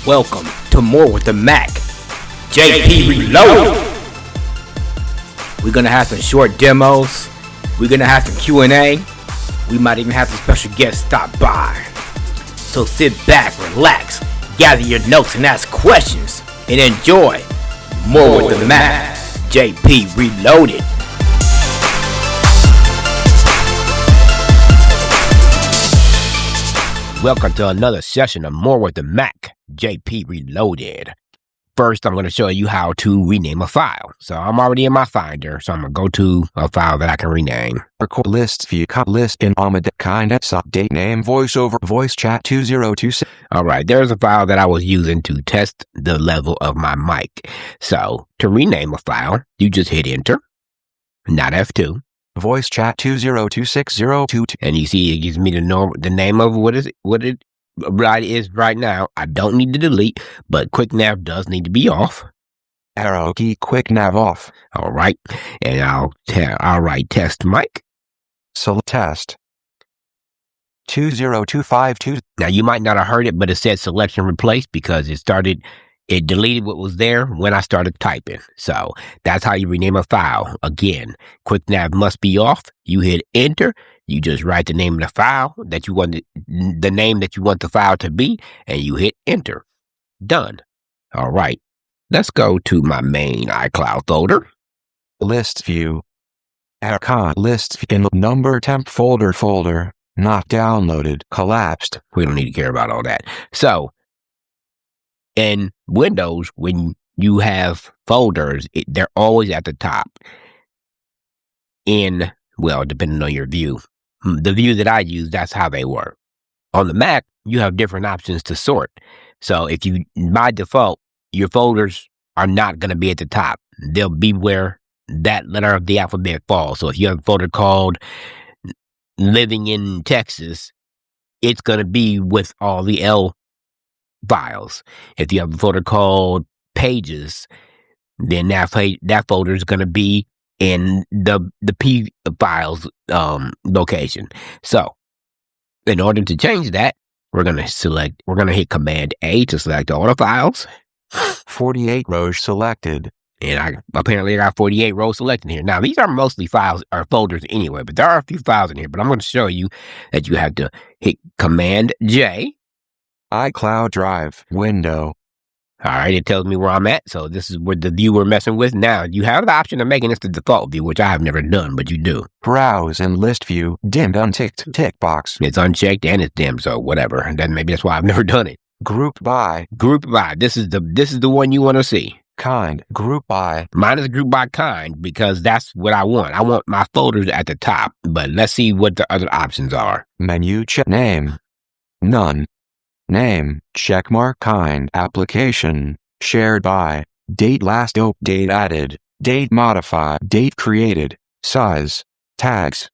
Welcome to More with the Mac. JP Reloaded. We're gonna have some short demos. We're gonna have some Q&A. We might even have some special guests stop by. So sit back, relax, gather your notes and ask questions, and enjoy More with the Mac. JP Reloaded. Welcome to another session of More with the Mac. JP Reloaded. First, I'm going to show you how to rename a file. So I'm already in my Finder, so I'm going to go to a file that I can rename. Record list view cut list in kind update name VoiceOver voice chat 2026. All right, there's a file that I was using to test the level of my mic. So to rename a file, you just hit enter, not F2. Voice chat 202602. And you see it gives me the name of what it is right now. I don't need to delete, but quick nav does need to be off. Arrow key quick nav off. All right, and I'll write test mic. Select test 20252. Now you might not have heard it, but it said selection replaced because it deleted what was there when I started typing. So that's how you rename a file. Again, quick nav must be off. You hit enter. You just write the name of the file that you want, the name that you want the file to be, and you hit enter. Done. All right. Let's go to my main iCloud folder. List view. Icon list in number temp folder not downloaded collapsed. We don't need to care about all that. So in Windows, when you have folders, they're always at the top. Depending on your view. The view that I use, that's how they work. On the Mac, you have different options to sort. So by default, your folders are not going to be at the top. They'll be where that letter of the alphabet falls. So if you have a folder called Living in Texas, it's going to be with all the L files. If you have a folder called Pages, then that folder is going to be in the P files location. So in order to change that, we're going to hit Command A to select all the files. 48 rows selected. And I got 48 rows selected here. Now, these are mostly files or folders anyway, but there are a few files in here. But I'm going to show you that you have to hit Command J. iCloud Drive window. All right, it tells me where I'm at. So this is where the view we're messing with. Now, you have the option of making this the default view, which I have never done, but you do. Browse and list view dimmed unticked tick box. It's unchecked and it's dimmed, so whatever. And then maybe that's why I've never done it. Group by. Group by. This is the one you want to see. Kind. Group by. Mine is group by kind because that's what I want. I want my folders at the top, but let's see what the other options are. Menu check name. None. Name, checkmark kind, application, shared by, date last op, date added, date modified, date created, size, tags.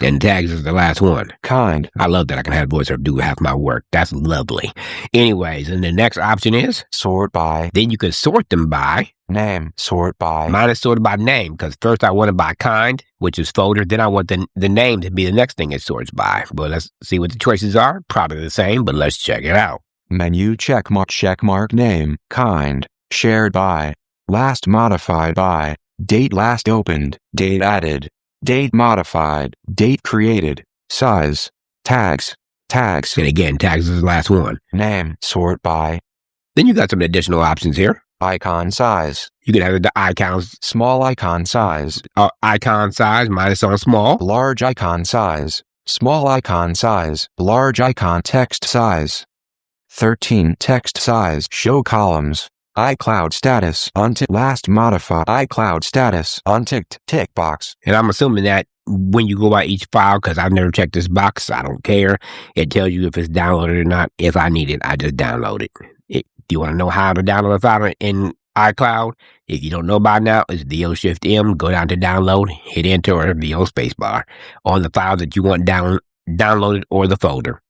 And tags is the last one. Kind. I love that I can have VoiceOver do half my work. That's lovely. Anyways, and the next option is? Sort by. Then you can sort them by. Name, sort by. Mine is sorted by name because first I want it by kind, which is folder. Then I want the name to be the next thing it sorts by. But let's see what the choices are. Probably the same, but let's check it out. Menu checkmark name, kind, shared by, last modified by, date last opened, date added, date modified, date created, size, tags. And again, tags is the last one. Name, sort by. Then you got some additional options here. Icon size. You can have the icons. Small icon size. Icon size, mine is on small. Large icon size. Small icon size. Large icon text size. 13 text size. Show columns. iCloud status unticked. Last modified. iCloud status unticked. Tick box. And I'm assuming that when you go by each file, because I've never checked this box, I don't care. It tells you if it's downloaded or not. If I need it, I just download it. If you want to know how to download a file in iCloud, if you don't know by now, it's VO-Shift-M. Go down to download, hit enter or VO spacebar on the file that you want downloaded or the folder.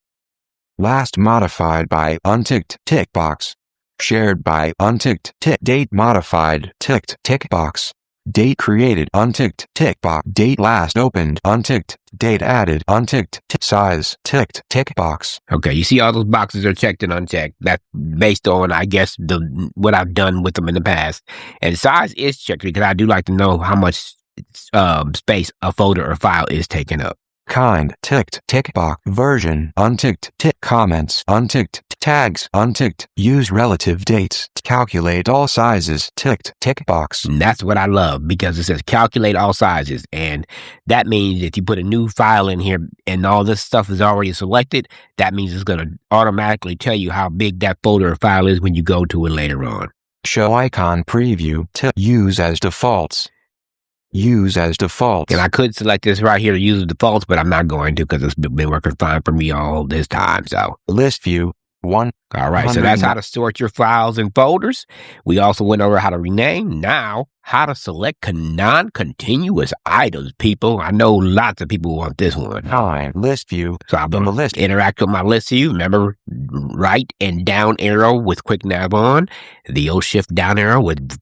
Last modified by unticked tick box. Shared by unticked tick. Date modified ticked tick box. Date created unticked, tick box. Date last opened unticked, date added unticked, size ticked, tick box. Okay, you see all those boxes are checked and unchecked. That's based on, I guess, what I've done with them in the past. And size is checked because I do like to know how much space a folder or file is taking up. Kind ticked, tick box. Version unticked, tick. Comments unticked, tags unticked. Use relative dates. Calculate all sizes ticked, tick box. And that's what I love because it says calculate all sizes, and that means if you put a new file in here and all this stuff is already selected, that means it's going to automatically tell you how big that folder or file is when you go to it later on. Show icon preview to use as defaults. Use as defaults. And I could select this right here to use as defaults, but I'm not going to because it's been working fine for me all this time. So list view 1. All right, so that's how to sort your files and folders. We also went over how to rename. Now, how to select non-continuous items, people. I know lots of people want this one. Time list view. So I'm going to interact with my list view. Remember, right and down arrow with quick nav on. The O shift down arrow with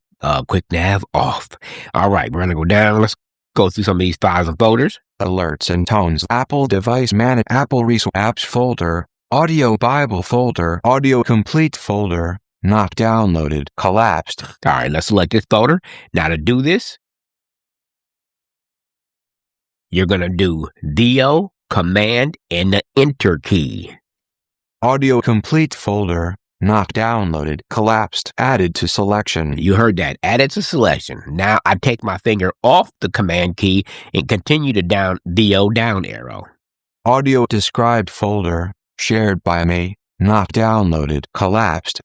quick nav off. All right, we're going to go down. Let's go through some of these files and folders. Alerts and tones. Apple device manage. Apple resource apps folder. Audio Bible folder. Audio complete folder. Not downloaded. Collapsed. All right, let's select this folder. Now to do this, you're going to do VO, Command, and the Enter key. Audio complete folder. Not downloaded. Collapsed. Added to selection. You heard that. Added to selection. Now I take my finger off the Command key and continue to VO down arrow. Audio described folder. Shared by me. Not downloaded. Collapsed.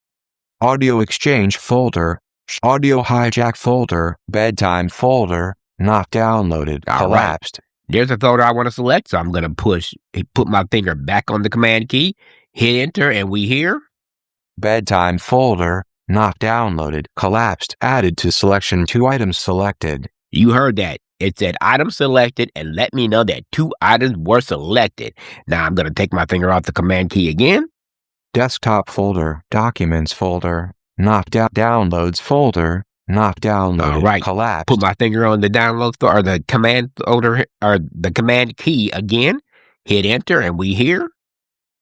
Audio exchange folder. Audio hijack folder. Bedtime folder. Not downloaded. Collapsed. Right. There's a folder I want to select, so I'm going to put my finger back on the Command key, hit Enter, and we hear bedtime folder. Not downloaded. Collapsed. Added to selection. 2 items selected. You heard that. It said item selected and let me know that 2 items were selected. Now I'm going to take my finger off the Command key again. Desktop folder. Documents folder. Not downloads folder. Not downloaded. All right. Collapsed. Put my finger on the download or the command folder or the Command key again. Hit Enter and we hear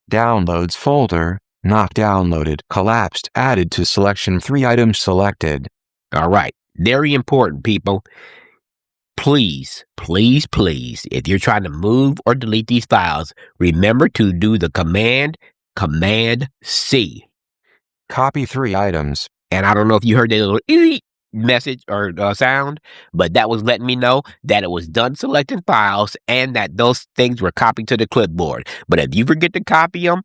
downloads folder. Not downloaded. Collapsed. Added to selection. 3 items selected. All right. Very important, people. Please, please, please, if you're trying to move or delete these files, remember to do the Command C. Copy 3 items. And I don't know if you heard that little message or sound, but that was letting me know that it was done selecting files and that those things were copied to the clipboard. But if you forget to copy them,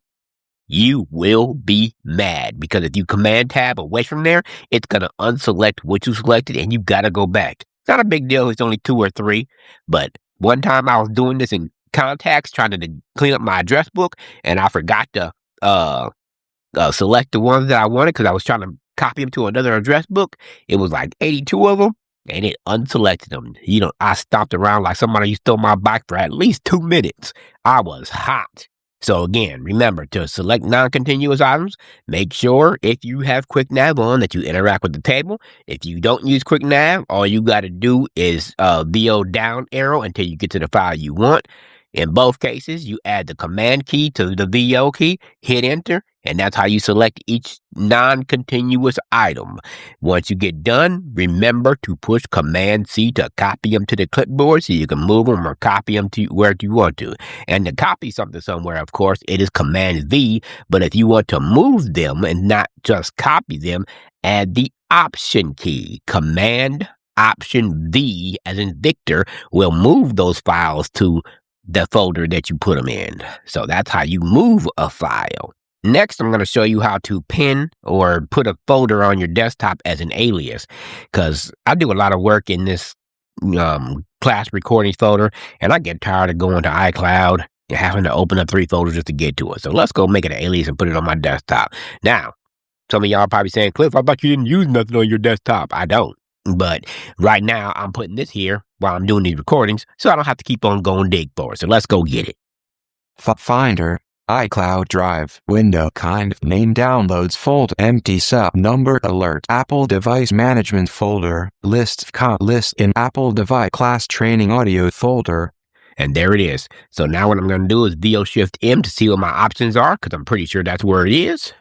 you will be mad because if you Command Tab away from there, it's going to unselect what you selected and you got to go back. It's not a big deal. It's only 2 or 3. But one time I was doing this in contacts, trying to clean up my address book, and I forgot to select the ones that I wanted because I was trying to copy them to another address book. It was like 82 of them, and it unselected them. You know, I stomped around like somebody stole my bike for at least 2 minutes. I was hot. So again, remember to select non-continuous items. Make sure if you have Quick Nav on that you interact with the table. If you don't use Quick Nav, all you got to do is VO down arrow until you get to the file you want. In both cases, you add the Command key to the VO key, hit Enter, and that's how you select each non-continuous item. Once you get done, remember to push Command C to copy them to the clipboard so you can move them or copy them to where you want to. And to copy something somewhere, of course, it is Command V, but if you want to move them and not just copy them, add the Option key. Command Option V, as in Victor, will move those files to the folder that you put them in. So that's how you move a file. Next, I'm going to show you how to pin or put a folder on your desktop as an alias, because I do a lot of work in this class recordings folder, and I get tired of going to iCloud and having to open up 3 folders just to get to it. So let's go make it an alias and put it on my desktop. Now, some of y'all are probably saying, Cliff, I thought you didn't use nothing on your desktop. I don't. But right now, I'm putting this here while I'm doing these recordings, so I don't have to keep on going dig for it. So let's go get it. Finder, iCloud Drive, window kind, name downloads folder, empty cell, number alert, Apple device management folder, list in Apple device class training audio folder. And there it is. So now what I'm going to do is VO-Shift-M to see what my options are, because I'm pretty sure that's where it is.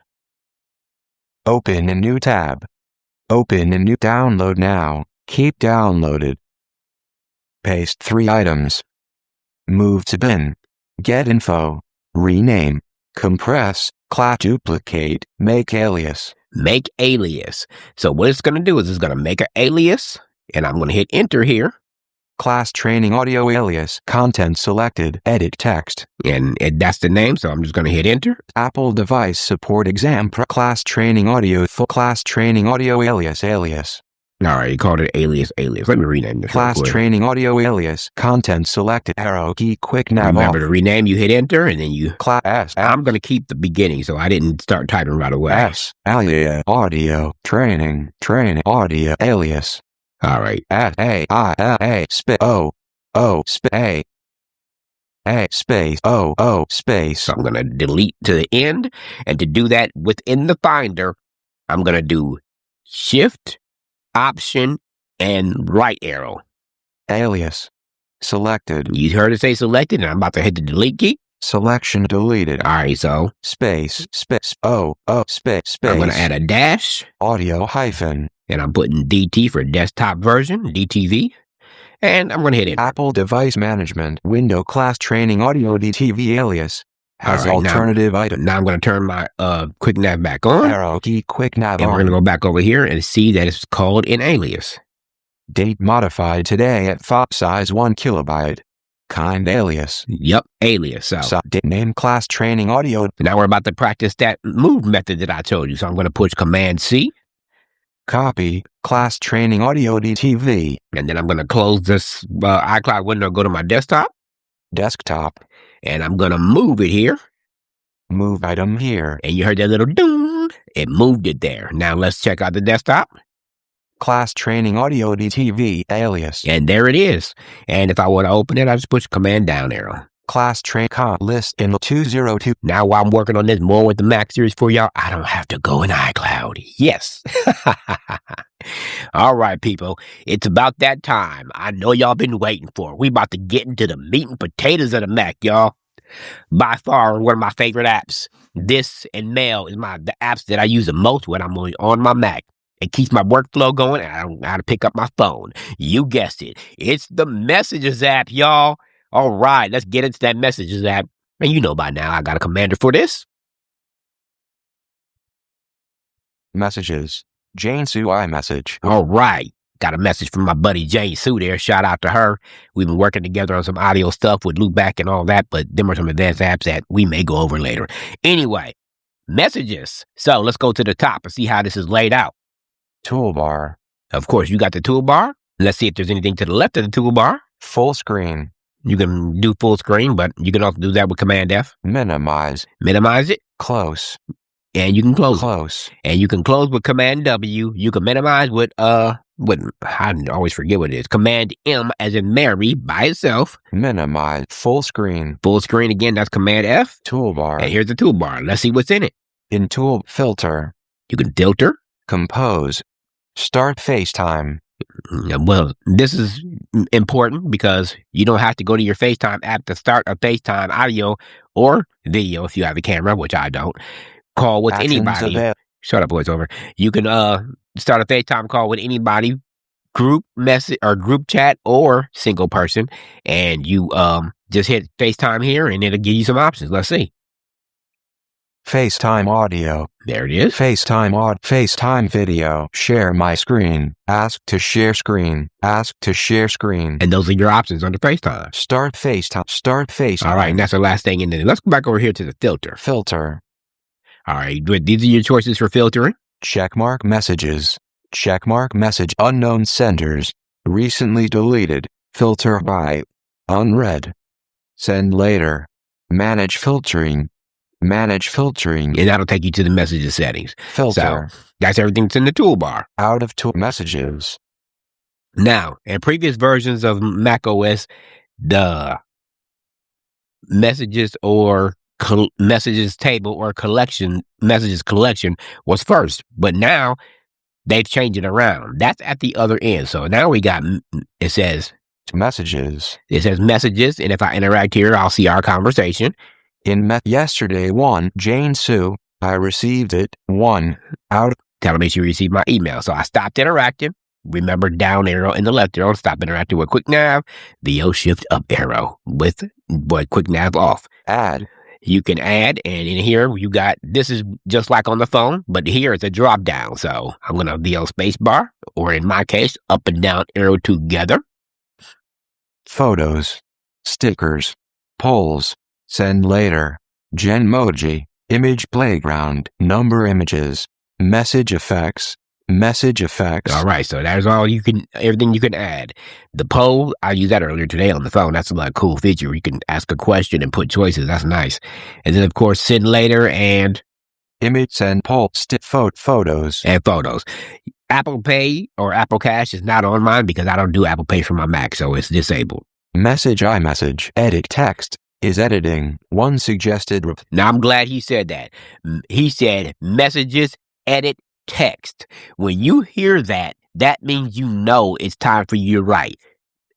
Open a new tab. Open a new download now. Keep downloaded. Paste 3 items. Move to bin. Get info. Rename. Compress. Class duplicate. Make alias. Make alias. So what it's going to do is it's going to make an alias, and I'm going to hit enter here. Class training audio alias. Content selected. Edit text. And that's the name, so I'm just going to hit enter. Apple device support exam class training audio full class training audio alias. All right, you called it alias. Let me rename this. Class training audio alias. Content selected. Arrow key quick nav. Remember to rename, you hit enter, and then you... Class. I'm going to keep the beginning, so I didn't start typing right away. S. Alias. Audio. Training. Audio. Alias. All right. A. Space. O. Space. A. Space. O. Space. So I'm going to delete to the end, and to do that within the Finder, I'm going to do Shift, Option, and right arrow. Alias. Selected. You heard it say selected, and I'm about to hit the delete key. Selection deleted. All right, so space. I'm going to add a dash. Audio hyphen. And I'm putting DT for desktop version, DTV. And I'm going to hit enter. Apple device management. Window class training audio DTV alias. Has right, alternative item. Now I'm going to turn my quick nav back on. Arrow key quick nav and on. We're going to go back over here and see that it's called an alias. Date modified today at font size 1 kilobyte. Kind alias. Yep, alias. So name class training audio. Now we're about to practice that move method that I told you. So I'm going to push Command C. Copy class training audio DTV. And then I'm going to close this iCloud window, go to my desktop. And I'm going to move it here. Move item here. And you heard that little ding. It moved it there. Now let's check out the desktop. Class training audio DTV alias. And there it is. And if I want to open it, I just push Command down arrow. Class train list in 202. Now while I'm working on this more with the Mac series for y'all, I don't have to go in iCloud. Yes. All right, people. It's about that time. I know y'all been waiting for. We about to get into the meat and potatoes of the Mac, y'all. By far, one of my favorite apps. This and Mail is the apps that I use the most when I'm on my Mac. It keeps my workflow going, and I don't know how to pick up my phone. You guessed it. It's the Messages app, y'all. All right, let's get into that Messages app. And you know by now, I got a commander for this. Messages. Jane Sue iMessage. All right. Got a message from my buddy Jane Sue there. Shout out to her. We've been working together on some audio stuff with loopback and all that, but them are some advanced apps that we may go over later. Anyway, Messages. So let's go to the top and see how this is laid out. Toolbar. Of course, you got the toolbar. Let's see if there's anything to the left of the toolbar. Full screen. You can do full screen, but you can also do that with Command F. Minimize. Minimize it. Close. And you can close. Close. And you can close with Command W. You can minimize with I always forget what it is. Command M as in Mary by itself. Minimize. Full screen. Full screen again, that's Command F. Toolbar. And here's the toolbar. Let's see what's in it. In tool filter. You can filter. Compose. Start FaceTime. Well, this is important because you don't have to go to your FaceTime app to start a FaceTime audio or video if you have a camera, which I don't. Call with Actions anybody. Shut up, VoiceOver. You can start a FaceTime call with anybody, group message or group chat or single person, and you just hit FaceTime here and it'll give you some options. Let's see. FaceTime audio. There it is. FaceTime video. Share my screen. Ask to share screen. Ask to share screen. And those are your options under FaceTime. Start FaceTime. All right, and that's the last thing. And then let's go back over here to the filter. Filter. All right, these are your choices for filtering. Checkmark messages. Checkmark message unknown senders. Recently deleted. Filter by. Unread. Send later. Manage filtering. Manage filtering. And that'll take you to the messages settings. Filter. So that's everything that's in the toolbar. Out of tool messages. Now, in previous versions of macOS, the messages or messages table or messages collection was first. But now they've changed it around. That's at the other end. So now we got, it says messages. It says messages. And if I interact here, I'll see our conversation. Yesterday 1, Jane Sue, I received it. 1, out. Tell me you received my email. So I stopped interacting. Remember, down arrow and the left arrow. Stop interacting with quick nav. VO shift up arrow with quick nav off. Add. You can add, and in here you got, this is just like on the phone, but here it's a drop down. So I'm going to VO space bar, or in my case, up and down arrow together. Photos, stickers, polls, send later, Genmoji, image playground, number images, message effects. All right, so that's everything you can add. The poll, I used that earlier today on the phone. That's a cool feature. You can ask a question and put choices. That's nice. And then, of course, send later and image send poll, photos. And photos. Apple Pay or Apple Cash is not on mine because I don't do Apple Pay for my Mac, so it's disabled. Message iMessage, edit text, is editing. One suggested. Now, I'm glad he said that. He said messages, edit text. When you hear that, that means you know it's time for you to write.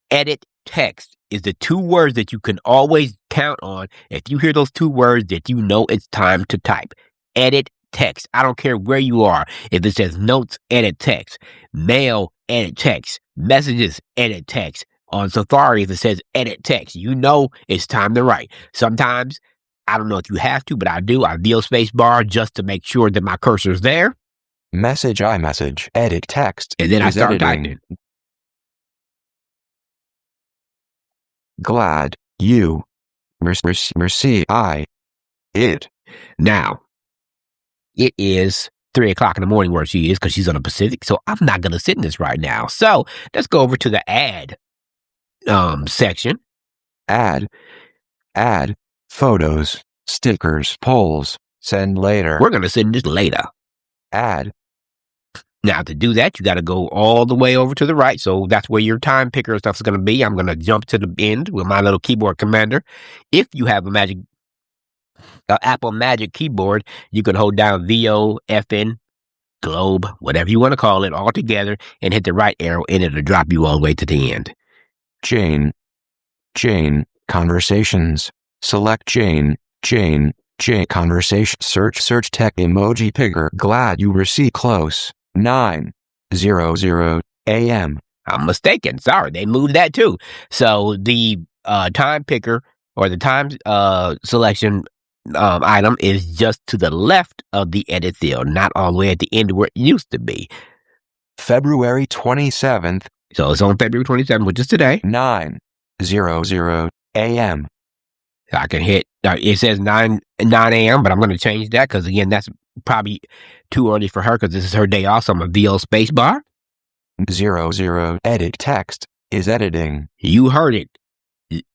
Edit text is the 2 words that you can always count on. If you hear those 2 words, that you know it's time to type. Edit text. I don't care where you are. If it says notes, edit text. Mail, edit text. Messages, edit text. On Safari, if it says edit text, you know it's time to write. Sometimes, I don't know if you have to, but I do. I VO space bar just to make sure that my cursor's there. Message iMessage, edit text. And then I start typing. Glad you receive it. Now, it is 3 o'clock in the morning where she is because she's on the Pacific. So I'm not going to sit in this right now. So let's go over to the add section. Add photos, stickers, polls, send later. We're going to send this later. Add. Now, to do that, you got to go all the way over to the right. So that's where your time picker stuff is going to be. I'm going to jump to the end with my little keyboard commander. If you have Apple Magic keyboard, you can hold down VO, FN, globe, whatever you want to call it, all together and hit the right arrow and it'll drop you all the way to the end. Jane, conversations. Select Jane, conversation. Search tech emoji picker. Glad you received close. 9:00 a.m. I'm mistaken. Sorry, they moved that too. So the time picker or the time selection item is just to the left of the edit field, not all the way at the end where it used to be. February 27th. So it's on February 27th, which is today. 9:00 a.m. I can hit, it says 9 a.m., but I'm going to change that because, again, that's probably too early for her because this is her day off. So I'm going to VO space bar. 00 edit text is editing. You heard it.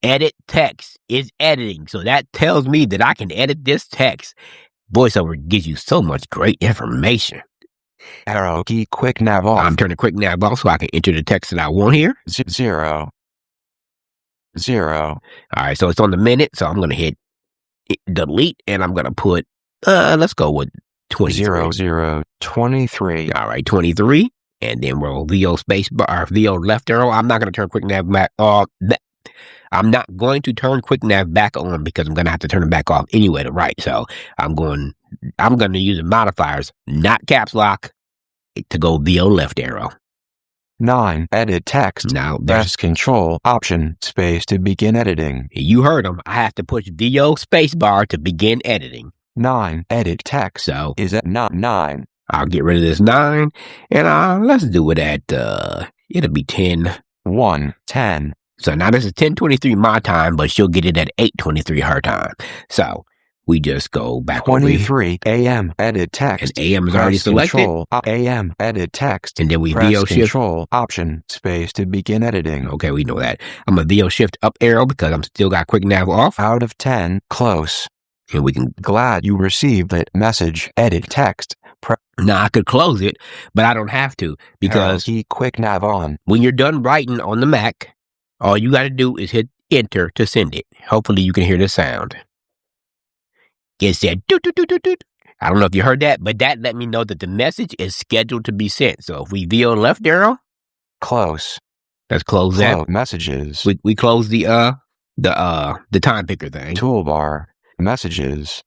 Edit text is editing. So that tells me that I can edit this text. VoiceOver gives you so much great information. Arrow key quick nav off. I'm turning quick nav off so I can enter the text that I want here. 0. All right, so it's on the minute, so I'm going to hit delete, and I'm going to put, let's go with 23. 23. All right, 23, and then we'll VO space bar, VO left arrow. I'm not going to turn quick nav back on. I'm not going to turn quick nav back on because I'm going to have to turn it back off anyway to write. So I'm going to use the modifiers, not caps lock, to go VO left arrow. 9. Edit text. Now, press Control Option Space to begin editing. You heard them. I have to push VO space bar to begin editing. 9. Edit text. So is at 9. I'll get rid of this 9, and let's do it at it'll be 10. 10. So now this is 10:23 my time, but she'll get it at 8:23 her time. So we just go back 23 a.m. edit text. And AM is already selected. Control AM edit text. And then we press VO shift Control Option Space to begin editing. Okay, we know that. I'm gonna VO shift up arrow because I'm still got quick nav off. Out of 10, close. And we can. Glad you received it. Message edit text. Now I could close it, but I don't have to because key quick nav on. When you're done writing on the Mac, all you got to do is hit enter to send it. Hopefully you can hear the sound. it said, doot, doot, doot, doot, doot. I don't know if you heard that, but that let me know that the message is scheduled to be sent. So if we VO left arrow, close. let's close that. Messages. We close the time picker thing. Toolbar. Messages.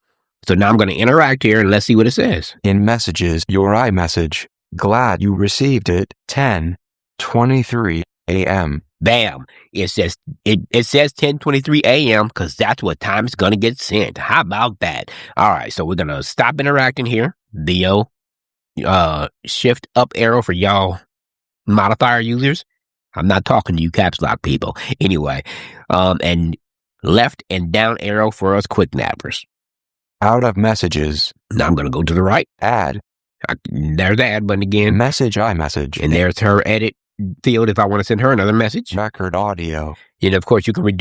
So now I'm going to interact here and let's see what it says. In messages, your iMessage. Glad you received it. 10:23 a.m. Bam. It says 10:23 a.m. because that's what time it's going to get sent. How about that? All right. So we're going to stop interacting here. VO, shift up arrow for y'all modifier users. I'm not talking to you caps lock people. Anyway, and left and down arrow for us quick nappers. Out of messages. Now I'm going to go to the right. Add. There's the add button again. Message iMessage. And there's her edit field if I want to send her another message. Record audio. And of course, you can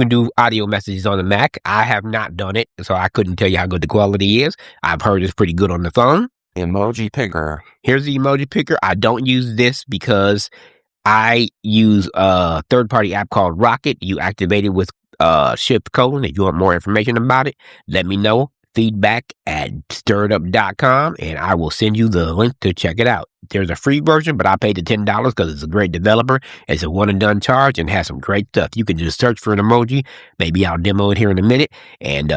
do audio messages on the Mac. I have not done it, so I couldn't tell you how good the quality is. I've heard it's pretty good on the phone. Emoji picker. Here's the emoji picker. I don't use this because I use a third-party app called Rocket. You activate it with Shift colon. If you want more information about it, let me know. Feedback at stirredup.com, and I will send you the link to check it out. There's a free version, but I paid the $10 because it's a great developer. It's a one-and-done charge and has some great stuff. You can just search for an emoji. Maybe I'll demo it here in a minute, and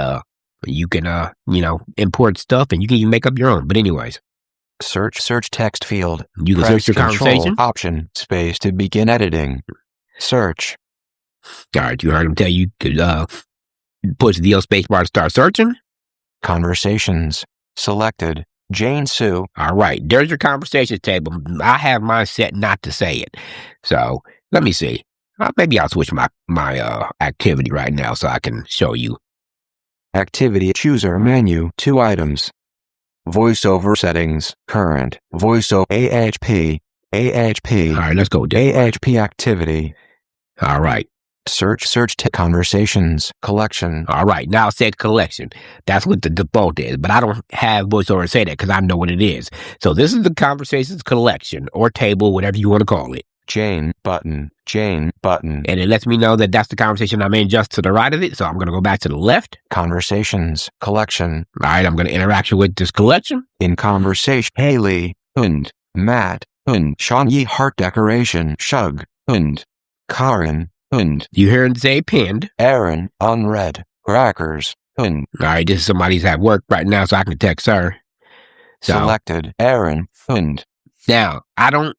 you can, import stuff, and you can even make up your own. But anyways. Search text field. You can search your conversation. Option, space to begin editing. Search. All right, you heard him tell you to push the space bar to start searching. Conversations. Selected. Jane Sue. All right. There's your conversations table. I have mine set not to say it. So let me see. Maybe I'll switch my activity right now so I can show you. Activity chooser menu. 2 items. VoiceOver settings. Current. VoiceOver AHP. AHP. All right. Let's go. AHP activity. All right. Search to conversations collection. All right. Now it said collection. That's what the default is. But I don't have VoiceOver say that because I know what it is. So this is the conversations collection or table, whatever you want to call it. Jane button. And it lets me know that that's the conversation I'm in just to the right of it. So I'm going to go back to the left. Conversations collection. All right. I'm going to interact with this collection. In conversation. Haley und Matt und Sean Ye heart decoration Shug und Karen. Und. You hear him say pinned. Aaron, unread. Crackers. Und. All right, this is somebody's at work right now, so I can text her. So, selected. Aaron. Und. Now, I don't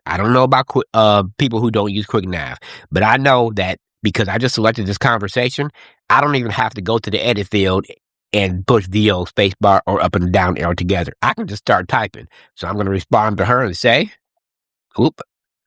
know about people who don't use QuickNav, but I know that because I just selected this conversation, I don't even have to go to the edit field and push VO spacebar or up and down arrow together. I can just start typing. So I'm going to respond to her and say, "Oop,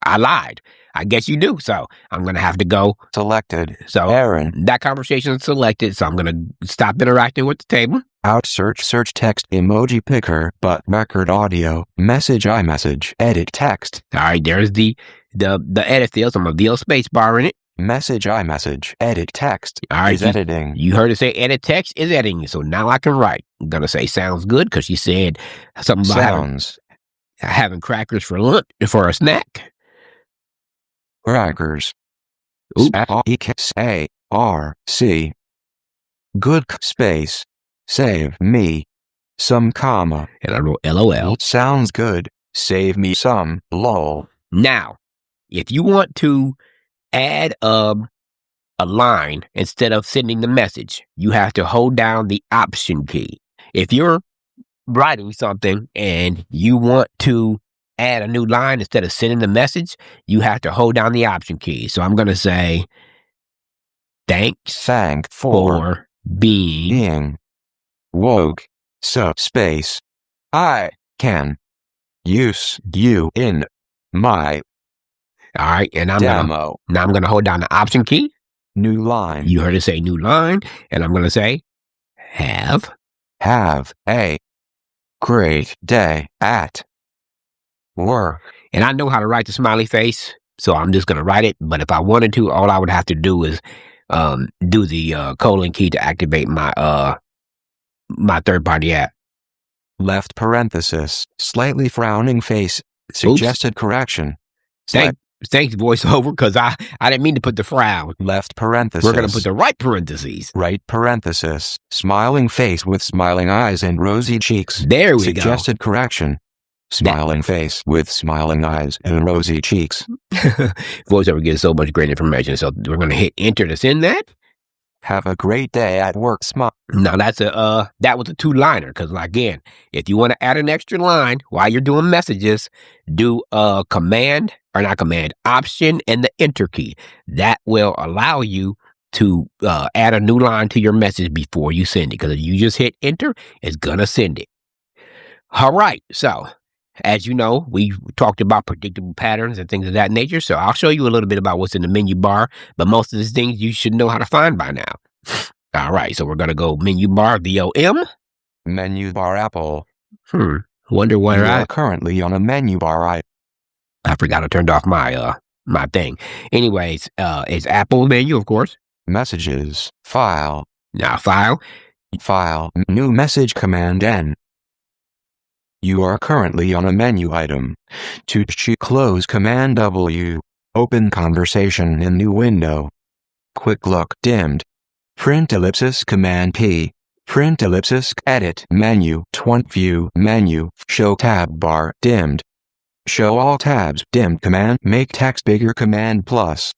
I lied. I guess you do." So I'm going to have to go. Selected. So Aaron. That conversation is selected. So I'm going to stop interacting with the table. Out search text emoji picker, but record audio, message iMessage, edit text. All right. There's the edit field. So I'm going to VO space bar in it. Message iMessage, edit text. All right. Is editing. You heard it say edit text is editing. So now I can write. I'm going to say sounds good because she said something about having crackers for lunch, for a snack. Crackers. A-R-C. Good space. Save me. Some comma. And I wrote LOL. Sounds good. Save me some. Lol. Now, if you want to add a line instead of sending the message, you have to hold down the Option key. If you're writing something and you want to add a new line instead of sending the message, you have to hold down the Option key. So I'm going to say, thanks for being woke. Space. I can use you in my all right, and I'm demo. I'm going to hold down the Option key. New line. You heard it say new line, and I'm going to say have a great day at work. And I know how to write the smiley face, so I'm just going to write it. But if I wanted to, all I would have to do is do the colon key to activate my my third-party app. Left parenthesis, slightly frowning face, suggested correction. Thanks, VoiceOver, because I didn't mean to put the frown. Left parenthesis. We're going to put the right parentheses. Right parenthesis. Smiling face with smiling eyes and rosy cheeks. There we Suggested correction. Smiling face with smiling eyes and rosy cheeks. VoiceOver gives so much great information, so we're going to hit enter to send that. Have a great day at work, Smile. Now that was a 2-liner, because again, if you want to add an extra line while you're doing messages, do option and the enter key. That will allow you to add a new line to your message before you send it, because if you just hit enter, it's gonna send it. All right, so as you know, we talked about predictable patterns and things of that nature, so I'll show you a little bit about what's in the menu bar, but most of these things you should know how to find by now. All right, so we're going to go menu bar, VOM. Menu bar Apple. Wonder where You are currently on a menu bar. I forgot I turned off my my thing. Anyways, it's Apple menu, of course. Messages. File. Now, file. File. New message command N. You are currently on a menu item. To close command W. Open conversation in new window. Quick look dimmed. Print ellipsis command P. Print ellipsis edit menu. View menu. Show tab bar dimmed. Show all tabs dimmed command make text bigger command plus.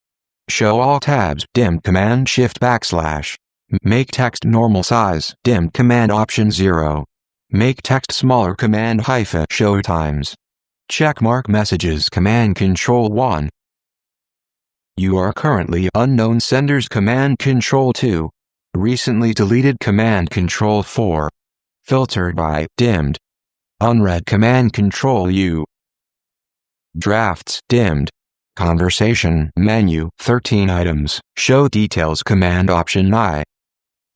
Show all tabs dimmed command shift \. Make text normal size dimmed command option 0. Make text smaller command - show times. Checkmark messages command control 1. You are currently unknown senders command control 2. Recently deleted command control 4. Filtered by dimmed. Unread command control U. Drafts dimmed. Conversation menu 13 items. Show details command option I.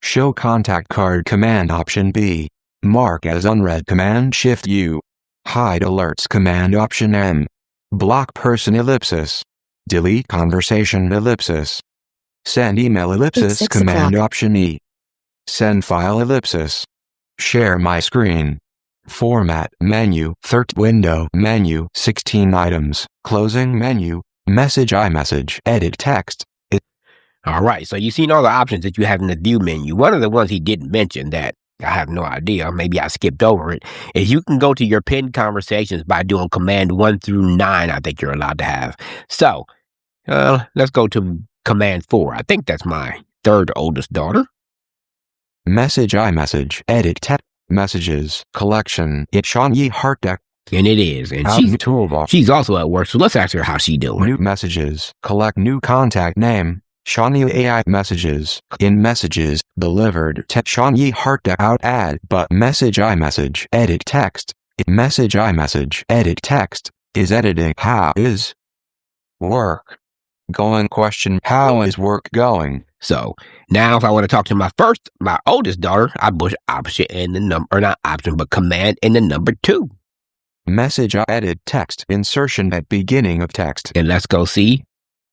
Show contact card command option B. Mark as unread command shift U. Hide alerts command option M. Block person ellipsis. Delete conversation ellipsis. Send email ellipsis command option E. Send file ellipsis. Share my screen. Format menu 3rd window menu 16 items. Closing menu. Message iMessage. Edit text. All right, so you've seen all the options that you have in the view menu. One of the ones he didn't mention that I have no idea, maybe I skipped over it, is you can go to your pinned conversations by doing command 1 through 9, I think you're allowed to have. So, let's go to command 4. I think that's my 3rd oldest daughter. Message iMessage. Edit text. Messages. Collection. It's Shawnee Heart Deck. And it is. And she's also at work, so let's ask her how she doing. New messages. Collect new contact name. Shawnee AI messages. In messages. Delivered. Shawnee Heart Deck out add. But message iMessage. Edit text. Message iMessage. Edit text. Is editing. How is work going? Question. How is work going? So now if I want to talk to my oldest daughter, I push option and the number, or not option, but command and the number 2. Message edit text insertion at beginning of text. And let's go see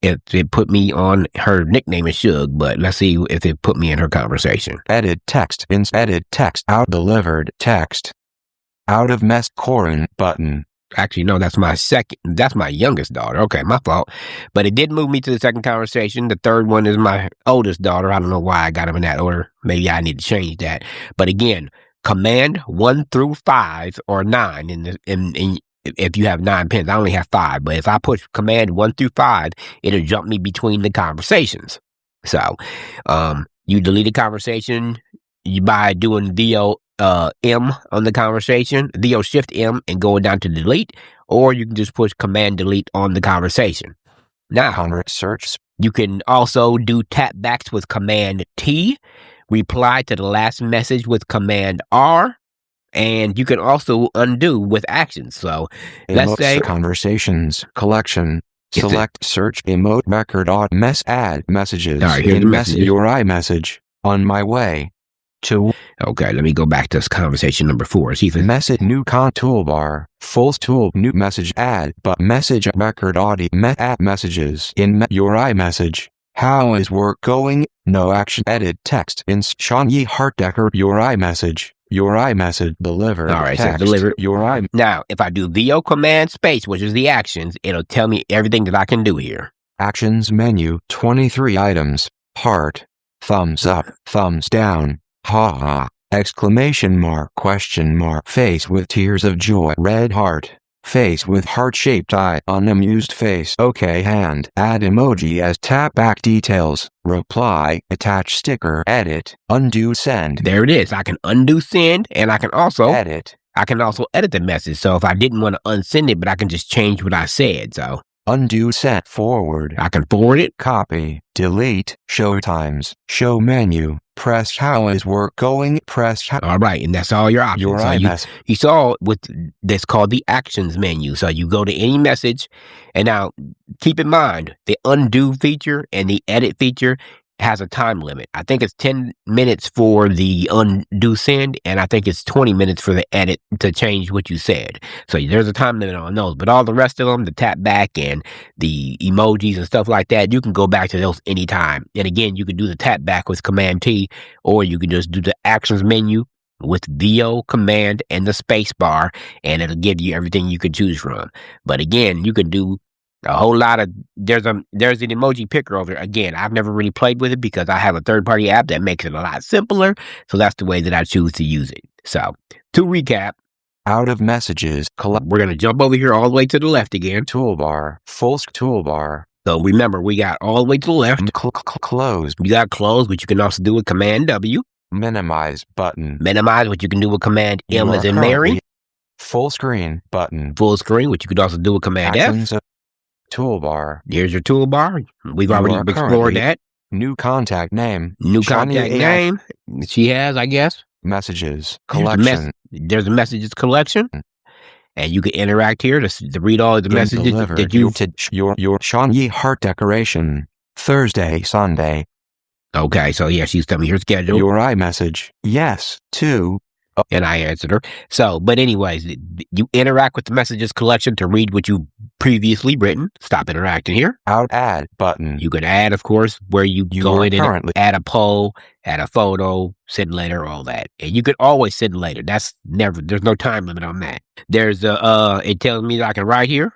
if it put me on her nickname is Shug, but let's see if it put me in her conversation. Edit text edit text out delivered text. Out of mess Corin button. Actually, no, that's my youngest daughter. Okay, my fault. But it did move me to the second conversation. The third one is my oldest daughter. I don't know why I got them in that order. Maybe I need to change that. But again, command 1 through 5 or 9 if you have 9 pins. I only have 5, but if I push command 1 through 5, it'll jump me between the conversations. So, you delete a conversation by doing M on the conversation, Shift M and going down to delete, or you can just push command delete on the conversation. Now, search. You can also do tapbacks with command T, reply to the last message with command R, and you can also undo with actions. So let's say conversations collection. Select search emote record mess add messages. All right, here's the message. Your iMessage on my way to. Okay, let me go back to conversation number 4. See if it message new toolbar full tool new message add but message record audio add messages in your iMessage. How is work going? No action edit text in Shawnee Heart Decker your iMessage. Your iMessage delivered. All right, it says Text. delivered. Your Now, if I do VO command space, which is the actions, it'll tell me everything that I can do here. Actions menu, 23 items. Heart. Thumbs up. Thumbs down. Ha ha. Exclamation mark. Question mark. Face with tears of joy. Red heart. Face with heart-shaped eye. Unamused face. OK hand. Add emoji as tapback details. Reply. Attach sticker. Edit. Undo send. There it is. I can undo send, and I can also edit. I can also edit the message. So if I didn't want to unsend it, but I can just change what I said. So undo set forward. I can forward it. Copy. Delete. Show times. Show menu. Press how is work going. Press how. All right, and that's all your options. Your so you saw with that's called the actions menu. So you go to any message, and now keep in mind the undo feature and the edit feature has a time limit. I think it's 10 minutes for the undo send, and I think it's 20 minutes for the edit to change what you said. So there's a time limit on those. But all the rest of them, the tap back and the emojis and stuff like that, you can go back to those anytime. And again, you can do the tap back with Command T, or you can just do the actions menu with VO command and the space bar, and it'll give you everything you can choose from. But again, you can do a whole lot of, there's an emoji picker over there. Again, I've never really played with it because I have a third-party app that makes it a lot simpler. So that's the way that I choose to use it. So to recap, out of messages, we're going to jump over here all the way to the left again. Toolbar, full toolbar. So remember, we got all the way to the left. Close. You got close, which you can also do with Command W. Minimize button. Minimize, which you can do with Command M as in Mary. Full screen button. Full screen, which you could also do with Command Actions F. Toolbar. Here's your toolbar. We've already explored that. New contact name. New contact name. She has, I guess. Messages collection. There's a messages collection, and you can interact here to read all of the messages that you. Your Sean Ye heart decoration. Thursday, Sunday. Okay, so yeah, she's telling me her schedule. Your iMessage. Yes, to. And I answered her. So, but anyways, you interact with the messages collection to read what you previously written. Stop interacting here. Out add button. You can add, of course, where you go in and add a poll, add a photo, send later, all that. And you could always send later. There's no time limit on that. There's it tells me that I can write here.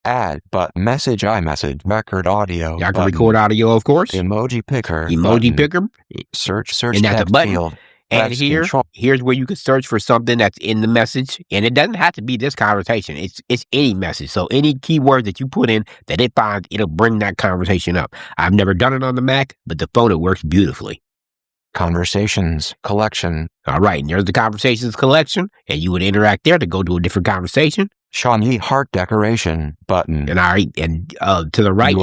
Add button. Message iMessage. Record audio. I can record audio, of course. Emoji picker. Emoji picker. Search. And that's a button. Field. And here's where you can search for something that's in the message. And it doesn't have to be this conversation. It's any message. So any keyword that you put in that it finds, it'll bring that conversation up. I've never done it on the Mac, but the phone, it works beautifully. Conversations collection. All right. And there's the conversations collection. And you would interact there to go to a different conversation. Sean Ye heart decoration button. And to the right,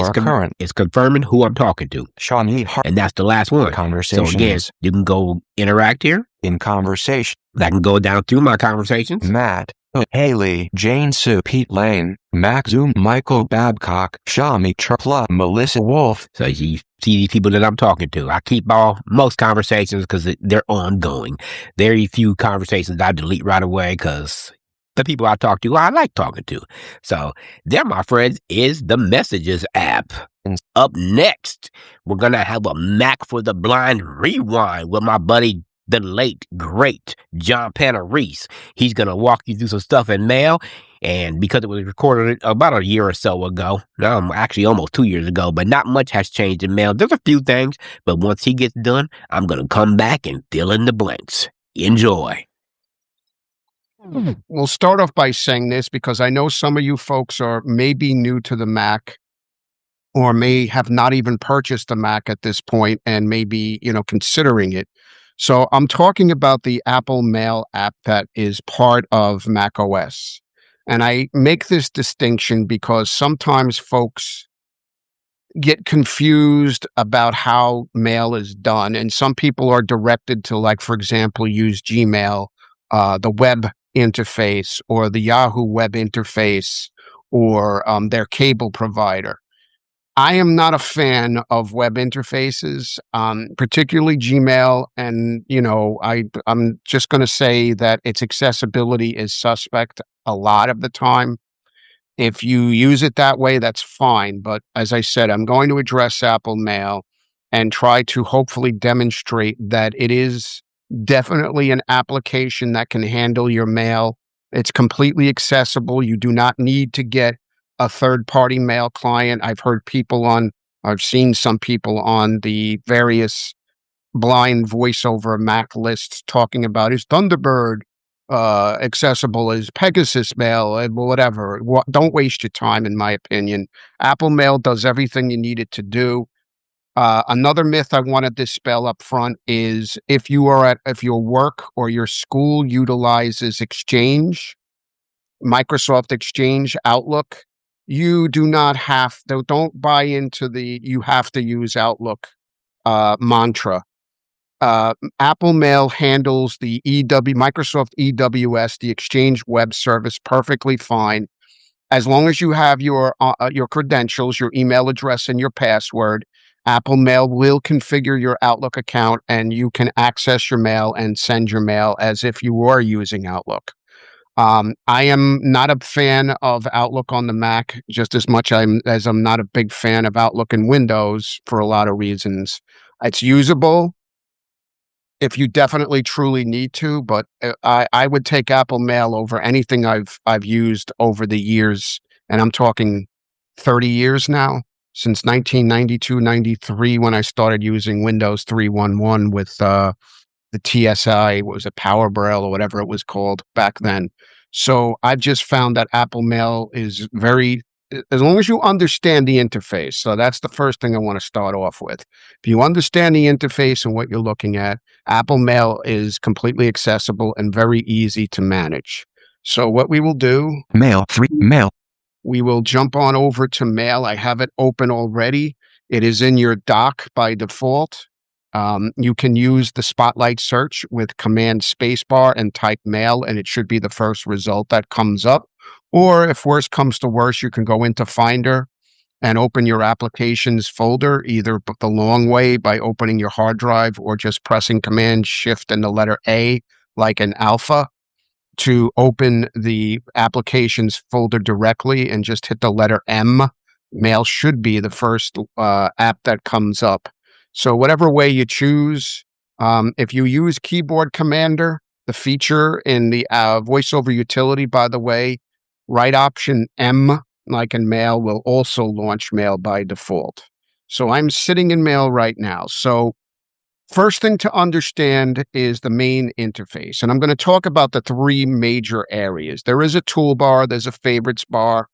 it's confirming who I'm talking to. Sean Ye heart. And that's the last one. Conversations. So again, you can go interact here. In conversation. I can go down through my conversations. Matt, Haley, Jane Sue, Pete Lane, Mac Zoom, Michael Babcock, Shami Tripla, Melissa Wolf. So you see these people that I'm talking to. I keep most conversations because they're ongoing. Very few conversations I delete right away because the people I talk to, I like talking to. So there, my friends, is the Messages app. Up next, we're going to have a Mac for the Blind rewind with my buddy, the late, great John Panarese. He's going to walk you through some stuff in Mail. And because it was recorded about a year or so ago, actually almost 2 years ago, but not much has changed in Mail. There's a few things, but once he gets done, I'm going to come back and fill in the blanks. Enjoy. We'll start off by saying this because I know some of you folks are maybe new to the Mac or may have not even purchased a Mac at this point and maybe, considering it. So I'm talking about the Apple Mail app that is part of macOS. And I make this distinction because sometimes folks get confused about how mail is done. And some people are directed to, like, for example, use Gmail, the web interface, or the Yahoo web interface, or their cable provider. I am not a fan of web interfaces, particularly Gmail. And, I'm just going to say that its accessibility is suspect a lot of the time. If you use it that way, that's fine. But as I said, I'm going to address Apple Mail and try to hopefully demonstrate that it is definitely an application that can handle your mail. It's completely accessible. You do not need to get a third-party mail client. I've seen some people on the various blind VoiceOver Mac lists talking about, is Thunderbird accessible, as Pegasus Mail, whatever. Don't waste your time, in my opinion. Apple Mail does everything you need it to do. Another myth I want to dispel up front is if your work or your school utilizes Exchange, Microsoft Exchange, Outlook, you do not have to, don't buy into the you have to use Outlook mantra. Apple Mail handles the Microsoft EWS, the Exchange Web Service, perfectly fine. As long as you have your credentials, your email address, and your password, Apple Mail will configure your Outlook account, and you can access your mail and send your mail as if you were using Outlook. I am not a fan of Outlook on the Mac, just as much as I'm not a big fan of Outlook in Windows for a lot of reasons. It's usable if you definitely truly need to, but I would take Apple Mail over anything I've used over the years, and I'm talking 30 years now, since 1992, 93, when I started using Windows 3.1.1 with the TSI, what was it, Power Braille or whatever it was called back then. So I've just found that Apple Mail is as long as you understand the interface. So that's the first thing I want to start off with. If you understand the interface and what you're looking at, Apple Mail is completely accessible and very easy to manage. So what we will do, Mail. we will jump on over to Mail. I have it open already. It is in your dock by default. You can use the Spotlight search with Command Spacebar and type Mail, and it should be the first result that comes up. Or if worse comes to worse, you can go into Finder and open your applications folder, either the long way by opening your hard drive or just pressing Command Shift and the letter A, like an alpha, to open the applications folder directly, and just hit the letter M. Mail should be the first app that comes up. So whatever way you choose, if you use Keyboard Commander, the feature in the VoiceOver utility, by the way, right option M, like in Mail, will also launch Mail by default. So I'm sitting in Mail right now. So first thing to understand is the main interface. And I'm going to talk about the three major areas. There is a toolbar, there's a favorites bar.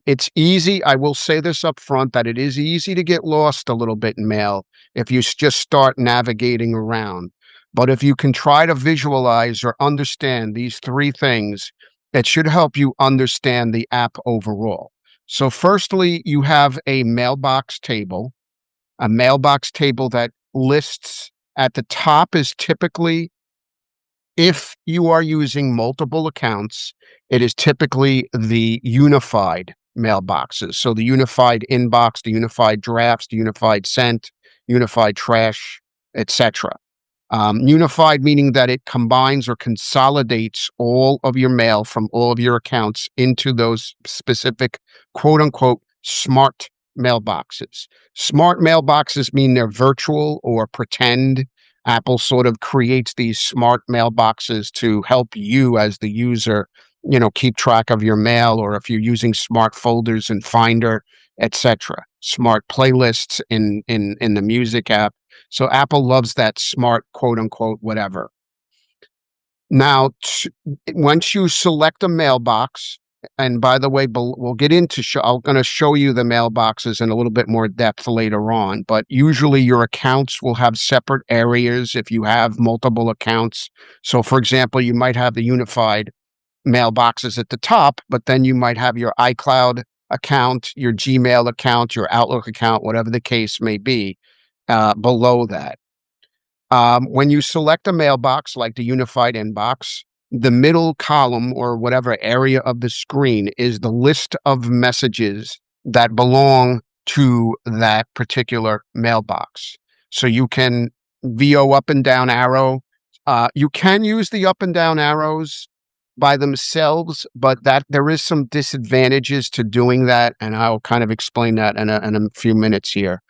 It's easy. I will say this up front, that it is easy to get lost a little bit in Mail if you just start navigating around. But if you can try to visualize or understand these three things, it should help you understand the app overall. So firstly, you have a mailbox table that lists at the top is typically, if you are using multiple accounts, it is typically the unified mailboxes. So the unified inbox, the unified drafts, the unified sent, unified trash, etc. Unified meaning that it combines or consolidates all of your mail from all of your accounts into those specific quote unquote smart mailboxes. Smart mailboxes mean they're virtual or pretend. Apple sort of creates these smart mailboxes to help you as the user, keep track of your mail, or if you're using smart folders in Finder, etc. Smart playlists in the music app. So Apple loves that smart quote unquote whatever. Now, once you select a mailbox, and by the way, we'll get into, I'm going to show you the mailboxes in a little bit more depth later on, but usually your accounts will have separate areas if you have multiple accounts. So for example, you might have the unified mailboxes at the top, but then you might have your iCloud account, your Gmail account, your Outlook account, whatever the case may be, below that. When you select a mailbox like the unified inbox, the middle column or whatever area of the screen is the list of messages that belong to that particular mailbox. So you can VO up and down arrow. You can use the up and down arrows by themselves, but that there is some disadvantages to doing that, and I'll kind of explain that in a few minutes here.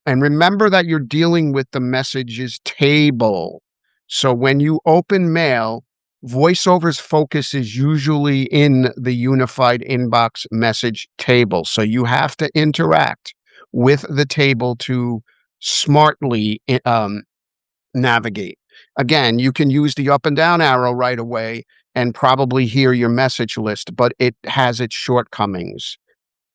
And remember that you're dealing with the messages table. So when you open mail, VoiceOver's focus is usually in the unified inbox message table. So you have to interact with the table to smartly navigate. Again, you can use the up and down arrow right away and probably hear your message list, but it has its shortcomings.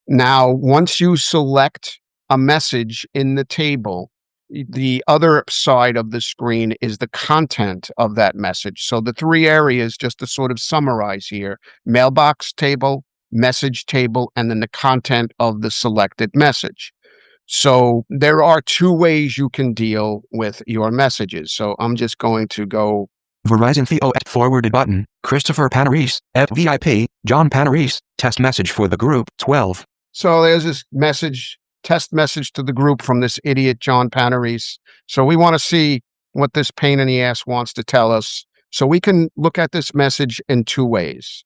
Now, once you select a message in the table, the other side of the screen is the content of that message. So the three areas, just to sort of summarize here: mailbox table, message table, and then the content of the selected message. So there are two ways you can deal with your messages. So I'm just going to go Verizon Theo at forwarded button, Christopher Panarese, FVIP, John Panarese, test message for the group, 12. So there's this message, test message to the group from this idiot, John Panarese. So we want to see what this pain in the ass wants to tell us. So we can look at this message in two ways.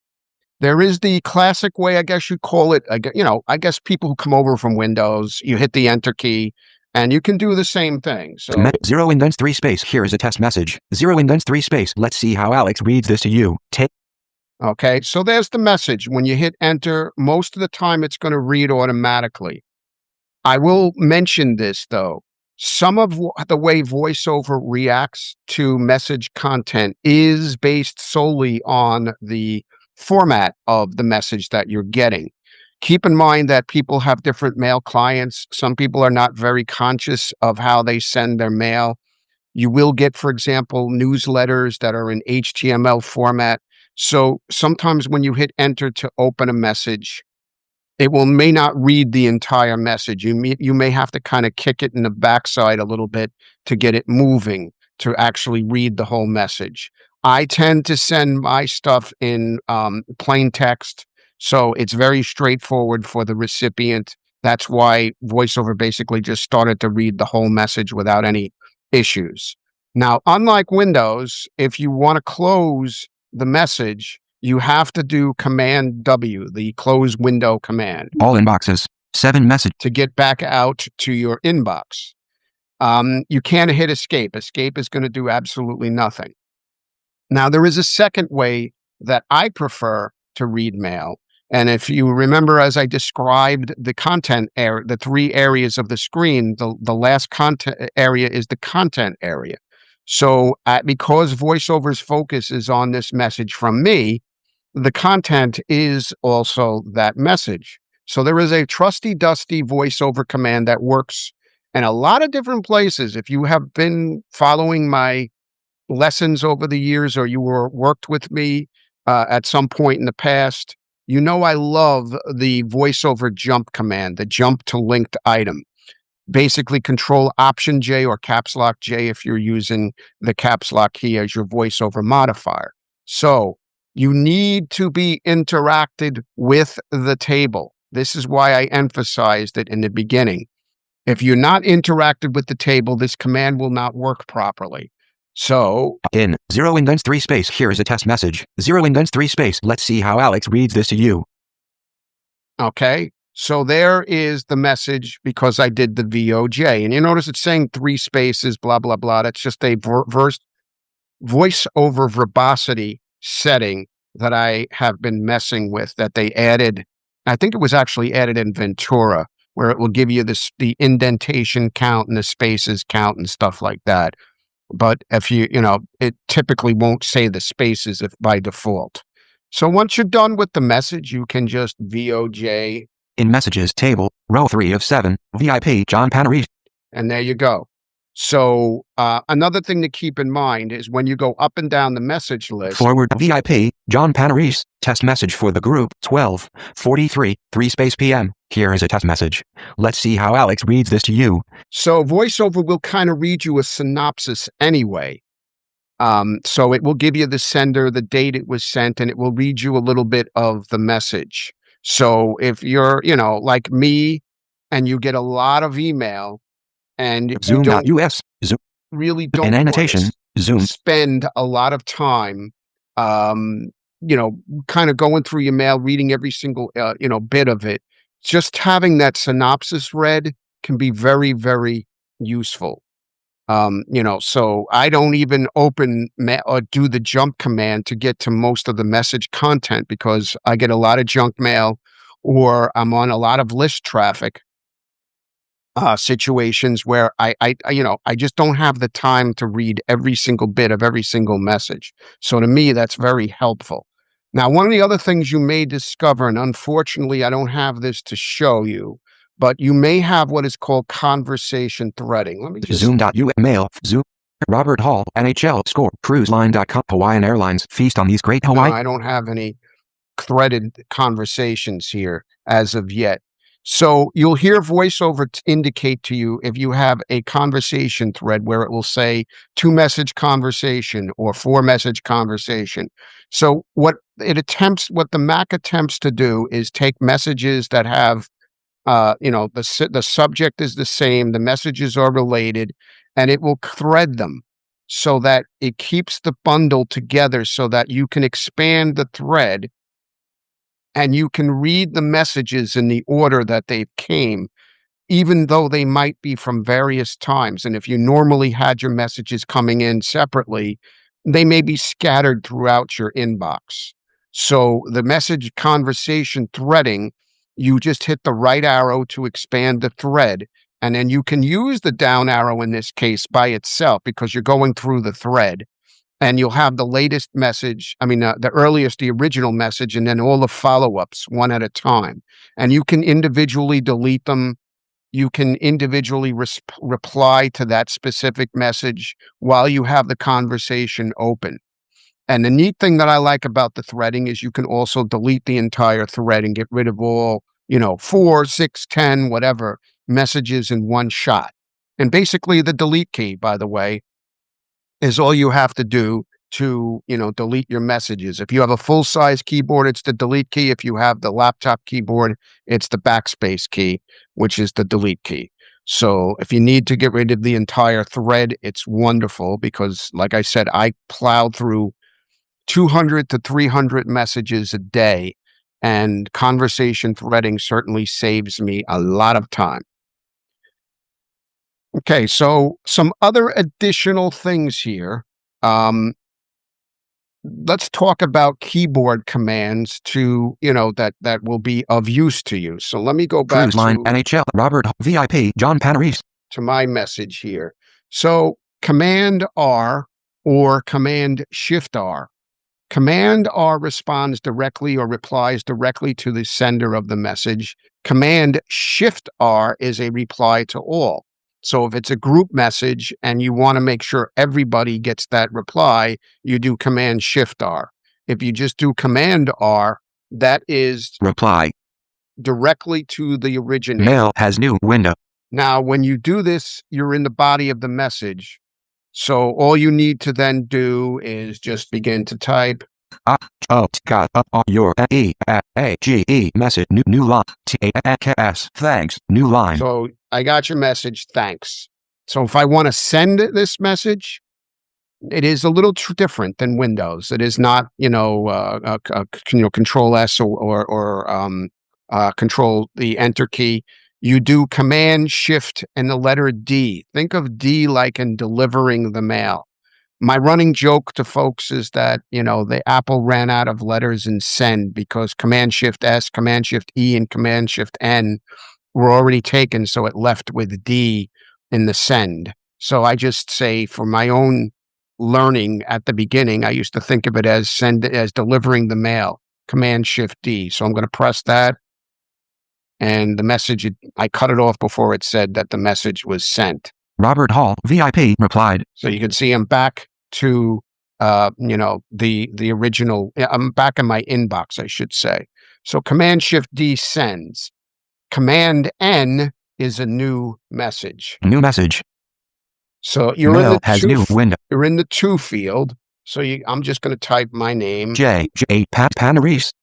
There is the classic way, I guess you'd call it. I guess people who come over from Windows, you hit the enter key and you can do the same thing. So 0 indents 3 space, here is a test message. 0 indents 3 space, let's see how Alex reads this to you. Okay, so there's the message. When you hit enter, most of the time it's going to read automatically. I will mention this though. Some of the way VoiceOver reacts to message content is based solely on the format of the message that you're getting. Keep in mind that people have different mail clients. Some people are not very conscious of how they send their mail. You will get, for example, newsletters that are in HTML format. So sometimes when you hit enter to open a message, it may not read the entire message. You may have to kind of kick it in the backside a little bit to get it moving to actually read the whole message. I tend to send my stuff in plain text, so it's very straightforward for the recipient. That's why VoiceOver basically just started to read the whole message without any issues. Now, unlike Windows, if you want to close the message, you have to do Command W, the close window command. All inboxes, 7 message. To get back out to your inbox. You can't hit escape. Escape is going to do absolutely nothing. Now, there is a second way that I prefer to read mail. And if you remember, as I described the content area, the three areas of the screen, the last content area is the content area. So because VoiceOver's focus is on this message from me, the content is also that message. So there is a trusty, dusty VoiceOver command that works in a lot of different places. If you have been following my lessons over the years, or you worked with me at some point in the past, you know I love the VoiceOver jump command, the jump to linked item. Basically, Control Option J or Caps Lock J if you're using the Caps Lock key as your VoiceOver modifier. So you need to be interacted with the table. This is why I emphasized it in the beginning. If you're not interacted with the table, this command will not work properly. So in 0 indents 3 space, here is a test message. 0 indents 3 space, let's see how Alex reads this to you. Okay, so there is the message because I did the VOJ. And you notice it's saying 3 spaces, blah, blah, blah. That's just a VoiceOver verbosity setting that I have been messing with that they added. I think it was actually added in Ventura, where it will give you the indentation count and the spaces count and stuff like that. But if it typically won't say the spaces by default. So once you're done with the message, you can just VOJ. In messages table, row 3 of 7, VIP John Panarese. And there you go. So another thing to keep in mind is when you go up and down the message list. Forward VIP John Panarese, test message for the group, 12:43, 3 space PM. Here is a test message. Let's see how Alex reads this to you. So VoiceOver will kind of read you a synopsis anyway. So it will give you the sender, the date it was sent, and it will read you a little bit of the message. So if you're, like me, and you get a lot of email, and Zoom.us, Zoom. Really don't an annotation, Zoom. Spend a lot of time, kind of going through your mail, reading every single, bit of it. Just having that synopsis read can be very, very useful. So I don't even open or do the jump command to get to most of the message content because I get a lot of junk mail or I'm on a lot of list traffic situations where I just don't have the time to read every single bit of every single message. So to me, that's very helpful. Now, one of the other things you may discover, and unfortunately, I don't have this to show you, but you may have what is called conversation threading. Let me just Zoom.us mail, Zoom, Robert Hall, NHL, score, cruiseline.com, Hawaiian Airlines, feast on these great No, Hawaii. I don't have any threaded conversations here as of yet. So you'll hear VoiceOver indicate to you if you have a conversation thread where it will say 2-message conversation or 4-message conversation. So what the Mac attempts to do is take messages that have, the subject is the same, the messages are related, and it will thread them so that it keeps the bundle together so that you can expand the thread and you can read the messages in the order that they came, even though they might be from various times. And if you normally had your messages coming in separately, they may be scattered throughout your inbox. So the message conversation threading, you just hit the right arrow to expand the thread. And then you can use the down arrow in this case by itself because you're going through the thread. And you'll have the latest message, the original message, and then all the follow-ups one at a time. And you can individually delete them. You can individually reply to that specific message while you have the conversation open. And the neat thing that I like about the threading is you can also delete the entire thread and get rid of all, 4, 6, 10, whatever messages in one shot. And basically the delete key, by the way, is all you have to do to, delete your messages. If you have a full-size keyboard, it's the delete key. If you have the laptop keyboard, it's the backspace key, which is the delete key. So if you need to get rid of the entire thread, it's wonderful because, like I said, I plow through 200 to 300 messages a day, and conversation threading certainly saves me a lot of time. Okay, so some other additional things here. Let's talk about keyboard commands that will be of use to you. So let me go back Cruise line, NHL, Robert, VIP, John Panarese. To my message here. So Command R or Command Shift R. Command R responds directly or replies directly to the sender of the message. Command Shift R is a reply to all. So if it's a group message and you want to make sure everybody gets that reply, you do Command Shift R. If you just do Command R, that is reply directly to the originator. Mail has new window. Now, when you do this, you're in the body of the message. So all you need to then do is just begin to type. Your E-A-G-E message, new line, T-A-K-S, thanks, new line. So I got your message, thanks. So if I want to send this message, it is a little different than Windows. It is not, Control S or Control the Enter key. You do Command Shift and the letter D. Think of D like in delivering the mail. My running joke to folks is that, the Apple ran out of letters in send because Command Shift S, Command Shift E, and Command Shift N were already taken. So it left with D in the send. So I just say for my own learning at the beginning, I used to think of it as delivering the mail, Command Shift D. So I'm going to press that. And the message, I cut it off before it said that the message was sent. Robert Hall, VIP, replied. So you can see I'm back to, the original. I'm back in my inbox, I should say. So Command Shift D sends. Command N is a new message. New message. So you're Mail in the has new window. You're in the to field. So I'm just going to type my name. Panarese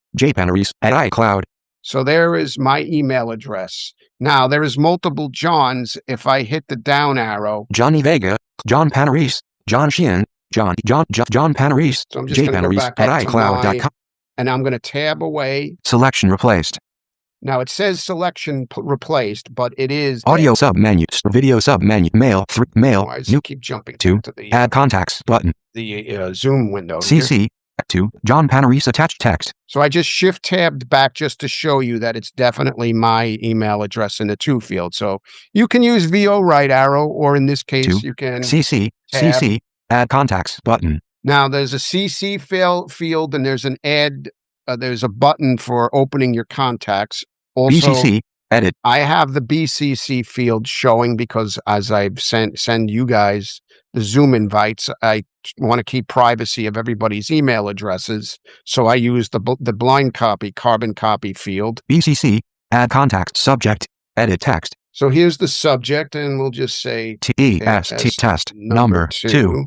at iCloud. So there is my email address. Now there is multiple Johns. If I hit the down arrow, Johnny Vega, John Panarese, John Sheehan, John Panarese, so I'm just going to go back at up to iCloud.com. and I'm going to tab away. Selection replaced. Now it says selection replaced, but it is Audio submenu, video submenu, mail, mail, why does new, it keep jumping 2, to the add contacts button, Zoom window here? CC, 2, John Panarese attached text. So I just shift tabbed back just to show you that it's definitely my email address in the to field. So you can use VO right arrow, or in this case, 2, you can CC, tab. CC, add contacts button. Now there's a CC field and there's an add, there's a button for opening your contacts. Also, BCC, edit. I have the BCC field showing because as I've send you guys the Zoom invites, I want to keep privacy of everybody's email addresses. So I use the blind copy, carbon copy field. BCC, add contact subject, edit text. So here's the subject, and we'll just say TEST test number 2.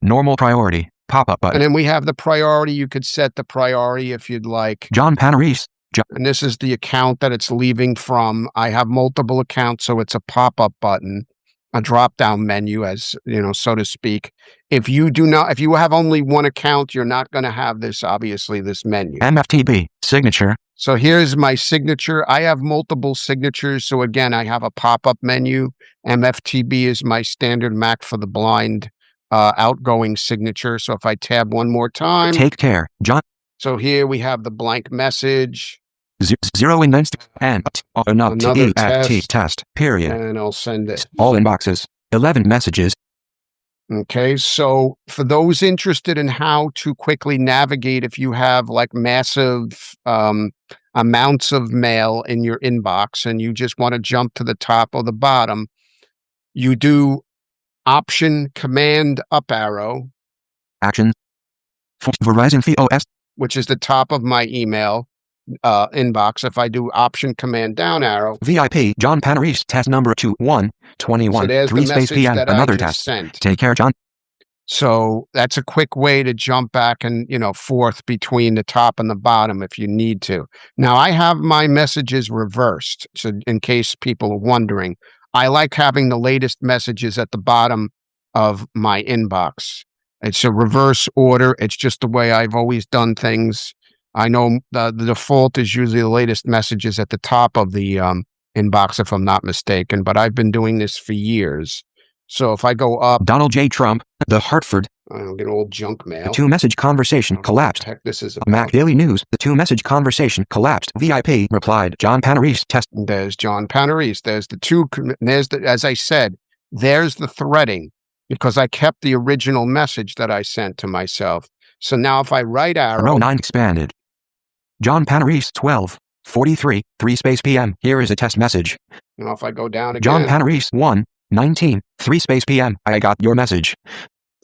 Normal priority, pop-up button. And then we have the priority. You could set the priority if you'd like. John Panarese. And this is the account that it's leaving from. I have multiple accounts, so it's a pop-up button, a drop-down menu, as you know, so to speak. If you have only one account, you're not going to have this, obviously, this menu. MFTB, signature. So here's my signature. I have multiple signatures. So again, I have a pop-up menu. MFTB is my standard Mac for the blind outgoing signature. So if I tab one more time. Take care, John. So here we have the blank message. 0 in inst and another test, period. And I'll send it. All inboxes, 11 messages. Okay, so for those interested in how to quickly navigate if you have like massive amounts of mail in your inbox and you just want to jump to the top or the bottom, you do Option Command up arrow. Action. Verizon VOS. Which is the top of my email inbox. If I do Option Command down arrow. VIP John Panarese test number 2121 so 3 space PM another test. Sent. Take care, John. So that's a quick way to jump back and forth between the top and the bottom if you need to. Now I have my messages reversed. So in case people are wondering, I like having the latest messages at the bottom of my inbox. It's a reverse order. It's just the way I've always done things. I know the default is usually the latest messages at the top of the inbox, if I'm not mistaken, but I've been doing this for years. So if I go up. Donald J. Trump, The Hartford. I'll get old junk mail. The 2-message conversation collapsed. Heck, this is Mac Daily News. The 2-message conversation collapsed. VIP replied. John Panarese test. There's John Panarese. There's the two. There's the, as I said, there's the threading because I kept the original message that I sent to myself. So now if I right arrow. Row 9 expanded. John Panarese 12:43 3 space PM. Here is a test message. Now if I go down again. John Panarese 1:19 3 space PM. I got your message.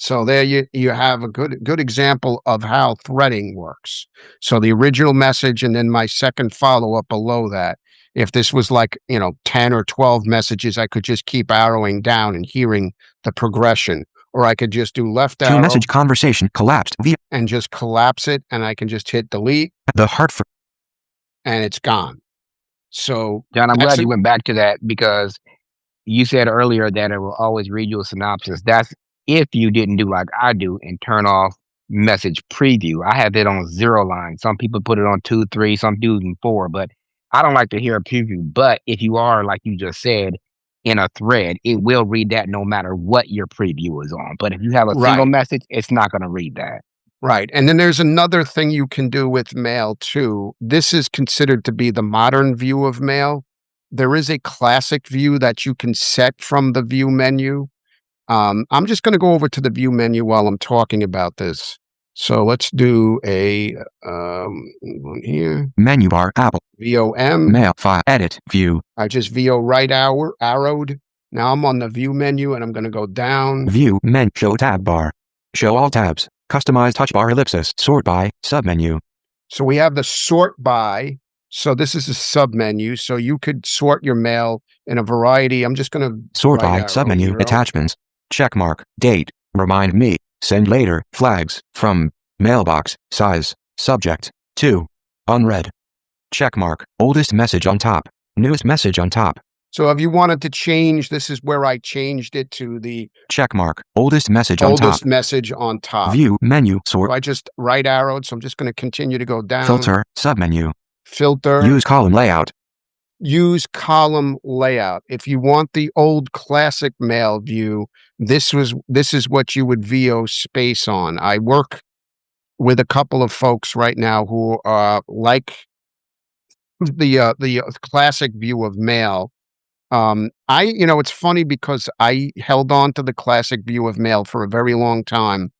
So there you have a good example of how threading works. So the original message and then my second follow-up below that. If this was like, 10 or 12 messages, I could just keep arrowing down and hearing the progression. Or I could just do left arrow. 2-message conversation collapsed. And just collapse it, and I can just hit delete. The Hartford. And it's gone. So, John, I'm glad you went back to that because you said earlier that it will always read you a synopsis. That's if you didn't do like I do and turn off message preview. I have it on 0 line. Some people put it on 2, 3, some do even 4, but I don't like to hear a preview. But if you are, like you just said, in a thread, it will read that no matter what your preview is on. But if you have a single message, it's not going to read that. Right. And then there's another thing you can do with mail too. This is considered to be the modern view of mail. There is a classic view that you can set from the view menu. I'm just going to go over to the view menu while I'm talking about this. So let's do a one here. Menu bar, Apple. VOM. Mail, file, edit, view. I just VO right arrowed. Now I'm on the view menu and I'm going to go down. View, menu, show tab bar. Show all tabs. Customize touch bar ellipsis. Sort by, submenu. So we have the sort by. So this is a submenu. So you could sort your mail in a variety. I'm just going to sort by, submenu, attachments. Checkmark, date, remind me. Send later, flags, from, mailbox, size, subject, 2, unread. Checkmark, oldest message on top, newest message on top. So if you wanted to change, this is where I changed it to the checkmark, oldest message on top. Oldest message on top. View, menu, sort. So I just right arrowed, so I'm just going to continue to go down. Filter, submenu. Filter. Use column layout. use column layout. If you want the old classic mail view, this is what you would VO space on. I work with a couple of folks right now who like the classic view of mail. It's funny because I held on to the classic view of mail for a very long time.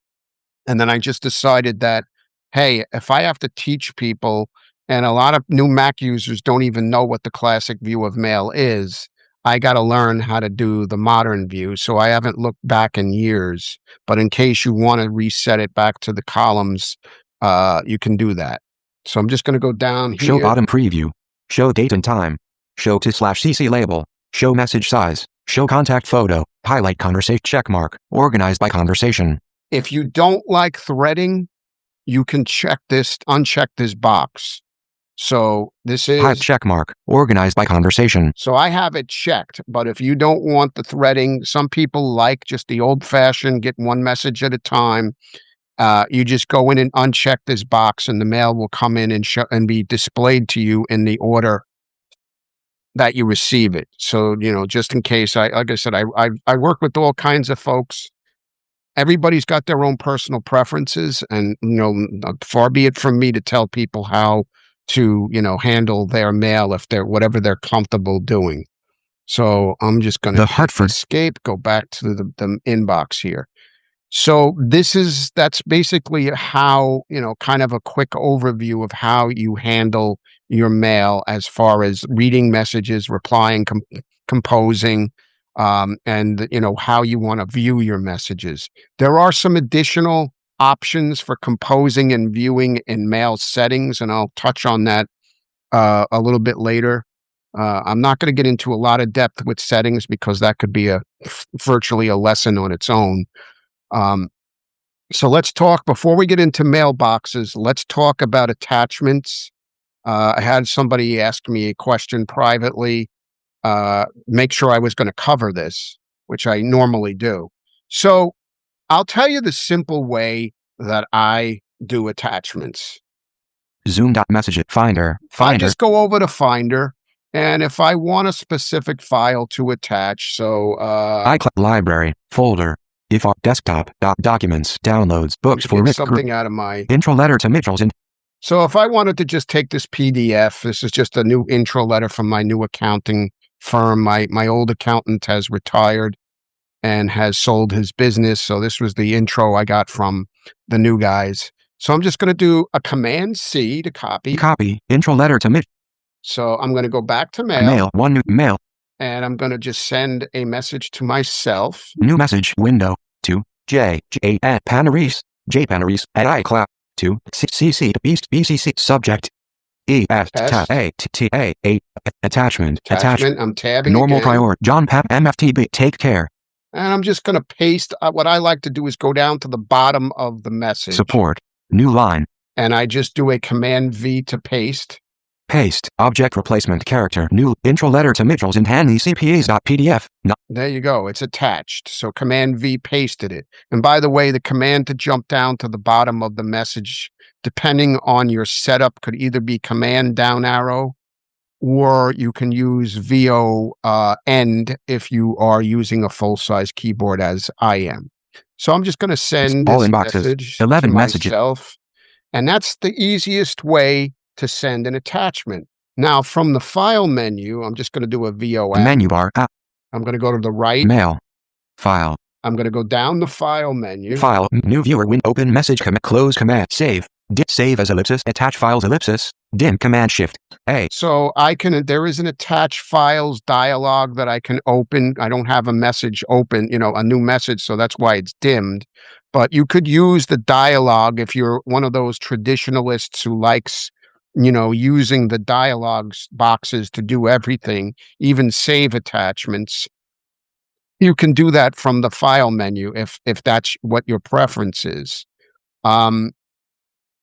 And then I just decided that, hey, if I have to teach people, and a lot of new Mac users don't even know what the classic view of mail is, I got to learn how to do the modern view. So I haven't looked back in years. But in case you want to reset it back to the columns, you can do that. So I'm just going to go down here. Show bottom preview. Show date and time. Show to/cc label. Show message size. Show contact photo. Highlight conversation checkmark. Organized by conversation. If you don't like threading, you can uncheck this box. So this is checkmark. Organized by conversation. So I have it checked, but if you don't want the threading, some people like just the old-fashioned get one message at a time. You just go in and uncheck this box, and the mail will come in and be displayed to you in the order that you receive it. So just in case, like I said, I work with all kinds of folks. Everybody's got their own personal preferences, and far be it from me to tell people how to handle their mail if they're whatever they're comfortable doing. So I'm just going to escape, go back to the inbox here. So that's basically how, kind of a quick overview of how you handle your mail as far as reading messages, replying, composing, and how you want to view your messages. There are some additional options for composing and viewing in mail settings, and I'll touch on that a little bit later. I'm not going to get into a lot of depth with settings because that could be virtually a lesson on its own. So let's talk, before we get into mailboxes, let's talk about attachments. I had somebody ask me a question privately, make sure I was going to cover this, which I normally do. So I'll tell you the simple way that I do attachments. Zoom.message Finder. I just go over to Finder, and if I want a specific file to attach, so iCloud library folder. If our desktop, documents, downloads, books for something out of my intro letter to Mitchell's. So if I wanted to just take this PDF, this is just a new intro letter from my new accounting firm. My old accountant has retired and has sold his business. So this was the intro I got from the new guys. So I'm just going to do a Command C to copy. Copy intro letter to Mitch. So I'm going to go back to mail. Mail, one new mail. And I'm going to just send a message to myself. New message window to J at Panaris, J Panaris at iCloud to CC BCC subject attachment. I'm tabbing. Normal priority. John Pap MFTB. Take care. And I'm just going to paste. What I like to do is go down to the bottom of the message. Support. New line. And I just do a Command V to paste. Paste. Object replacement character. New intro letter to Mitchell's in handy CPAs.pdf. No. There you go. It's attached. So Command V pasted it. And by the way, the command to jump down to the bottom of the message, depending on your setup, could either be Command down arrow, or you can use VO end if you are using a full-size keyboard as I am. So I'm just going to send all this inboxes. message 11 to messages. myself. And that's the easiest way to send an attachment. Now, from the file menu, I'm just going to do a VOM. Menu bar. I'm going to go to the right. Mail. File. I'm going to go down the file menu. File. New viewer. Open message. Close command. Save. Save as ellipsis. Attach files ellipsis. Dim Command Shift A. So there is an attach files dialog that I can open. I don't have a message open, a new message, so that's why it's dimmed. But you could use the dialog if you're one of those traditionalists who likes using the dialogues boxes to do everything, even save attachments. You can do that from the file menu if that's what your preference is.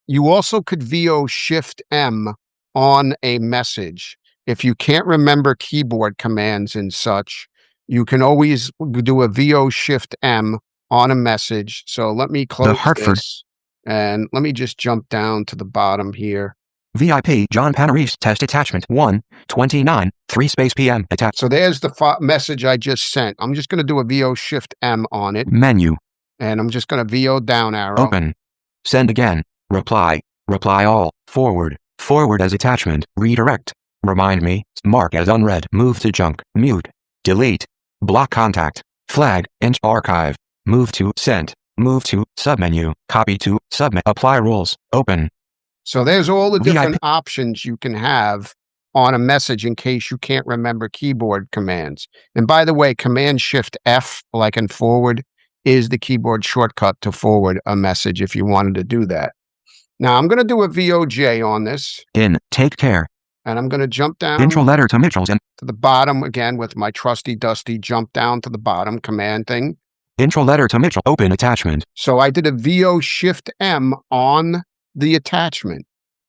You also could VO Shift M on a message. If you can't remember keyboard commands and such, you can always do a VO Shift M on a message. So let me close this, and let me just jump down to the bottom here. VIP John Panarese test attachment 1:29 3 p.m. attached. So there's the message I just sent. I'm just going to do a VO Shift M on it. Menu. And I'm just going to VO down arrow. Open. Send again. Reply. Reply all. Forward. Forward as attachment. Redirect. Remind me. Mark as unread. Move to junk. Mute. Delete. Block contact. Flag. Int archive. Move to sent. Move to submenu. Copy to submit. Apply rules. Open. So there's all the different VIP. options you can have on a message in case you can't remember keyboard commands. And by the way, Command Shift F, like in forward, is the keyboard shortcut to forward a message if you wanted to do that. Now I'm going to do a VOJ on this. Take care. And I'm going to jump down Intro letter to Mitchell's and to the bottom again with my trusty dusty jump down to the bottom command thing. intro letter to Mitchell. Open attachment. So I did a VO Shift M on the attachment.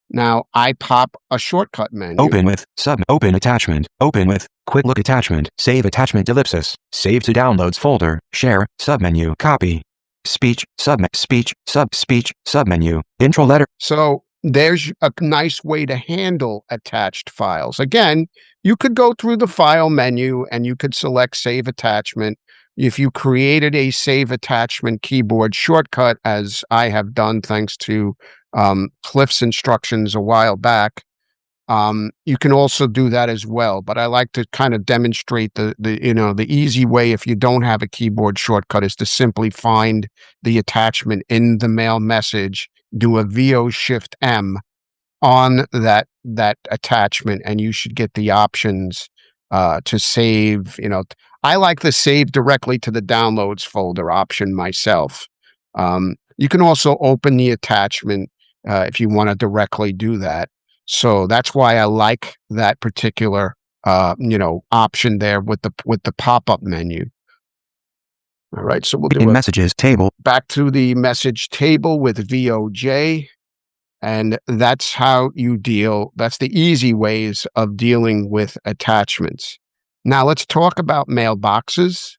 Now I pop a shortcut menu. Open with sub. Open attachment. Open with quick look attachment. Save attachment ellipsis. Save to downloads folder. Share submenu. Copy. Speech submit. Speech submenu. Intro letter. So there's a nice way to handle attached files. Again, you could go through the file menu and you could select save attachment. If you created a save attachment keyboard shortcut, as I have done thanks to Cliff's instructions a while back, you can also do that as well. But I like to kind of demonstrate the easy way if you don't have a keyboard shortcut is to simply find the attachment in the mail message, do a VO Shift M on that attachment, and you should get the options to save. I like the save directly to the downloads folder option myself. You can also open the attachment if you want to directly do that. So that's why I like that particular option there with the pop-up menu. All right, so we'll do messages table. Back to the message table with VOJ, and that's how you deal. That's the easy ways of dealing with attachments. Now let's talk about mailboxes.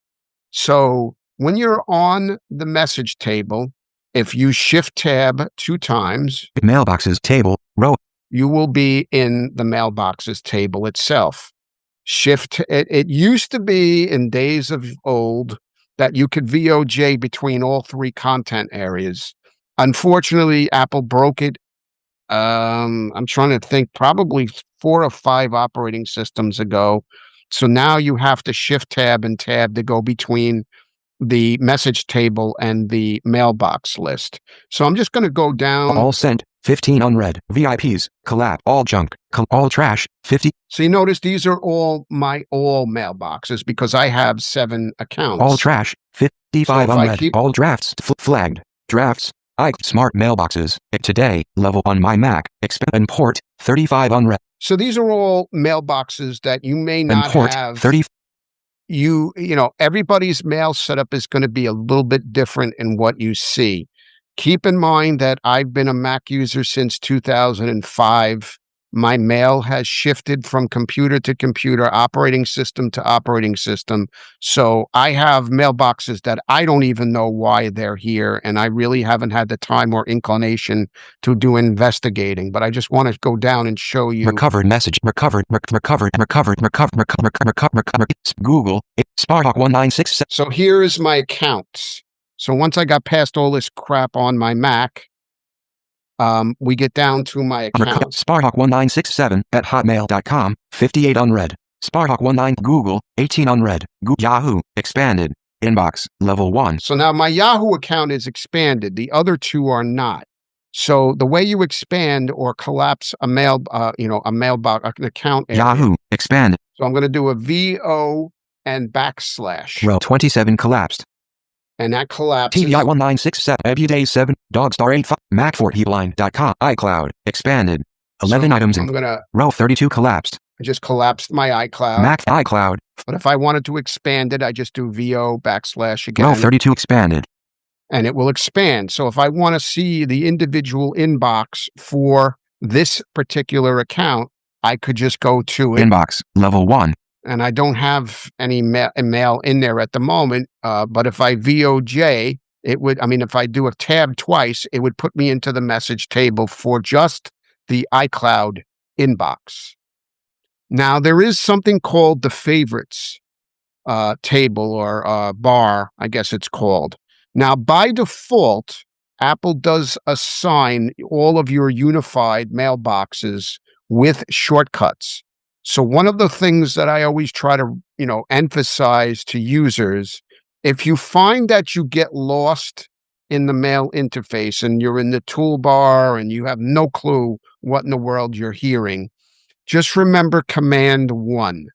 So when you're on the message table, if you Shift Tab 2 times, mailboxes table row, you will be in the mailboxes table itself. It used to be in days of old that you could VOJ between all 3 content areas. Unfortunately, Apple broke it. I'm trying to think, probably 4 or 5 operating systems ago. So now you have to Shift Tab and Tab to go between the message table and the mailbox list. So I'm just going to go down. All sent, 15 unread, VIPs, collab, all junk, all trash, 50. So you notice these are all my mailboxes because I have 7 accounts. All trash, 55 So unread, all drafts, flagged, drafts, smart mailboxes, today, level on my Mac, import, 35 unread. So these are all mailboxes that you may not import, have. 30. Everybody's mail setup is going to be a little bit different in what you see. Keep in mind that I've been a Mac user since 2005. My mail has shifted from computer to computer, operating system to operating system. So I have mailboxes that I don't even know why they're here, and I really haven't had the time or inclination to do investigating. But I just want to go down and show you. Recovered message. Recovered. Google. Sparhawk1967. So here is my accounts. So once I got past all this crap on my Mac, we get down to my account. Sparhawk1967 at hotmail.com, 58 unread. Sparhawk19 Google, 18 unread. Yahoo, expanded. Inbox, level 1. So now my Yahoo account is expanded. The other 2 are not. So the way you expand or collapse a mailbox, an account area. Yahoo, expanded. So I'm going to do a VO and / Row 27 collapsed. And that collapses. TVI1967, Ebuday 7, Dogstar85, Mac4heapline.com, iCloud, expanded. 11 items in row 32 collapsed. I just collapsed my iCloud. Mac iCloud. But if I wanted to expand it, I just do VO / again. Row 32 expanded. And it will expand. So if I want to see the individual inbox for this particular account, I could just go to it. Inbox, level 1. And I don't have any mail in there at the moment. But if I VOJ, if I do a tab twice, it would put me into the message table for just the iCloud inbox. Now, there is something called the favorites table or bar, I guess it's called. Now, by default, Apple does assign all of your unified mailboxes with shortcuts. So one of the things that I always try to, emphasize to users, if you find that you get lost in the mail interface and you're in the toolbar and you have no clue what in the world you're hearing, just remember Command 1.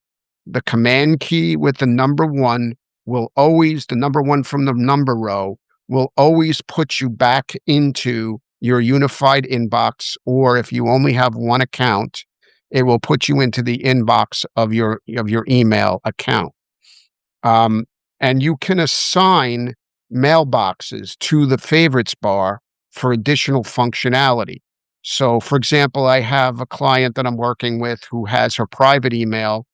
The command key with the number 1 will always, the number 1 from the number row, will always put you back into your unified inbox, or if you only have one account, it will put you into the inbox of your email account. And you can assign mailboxes to the favorites bar for additional functionality. So, for example, I have a client that I'm working with who has her private email,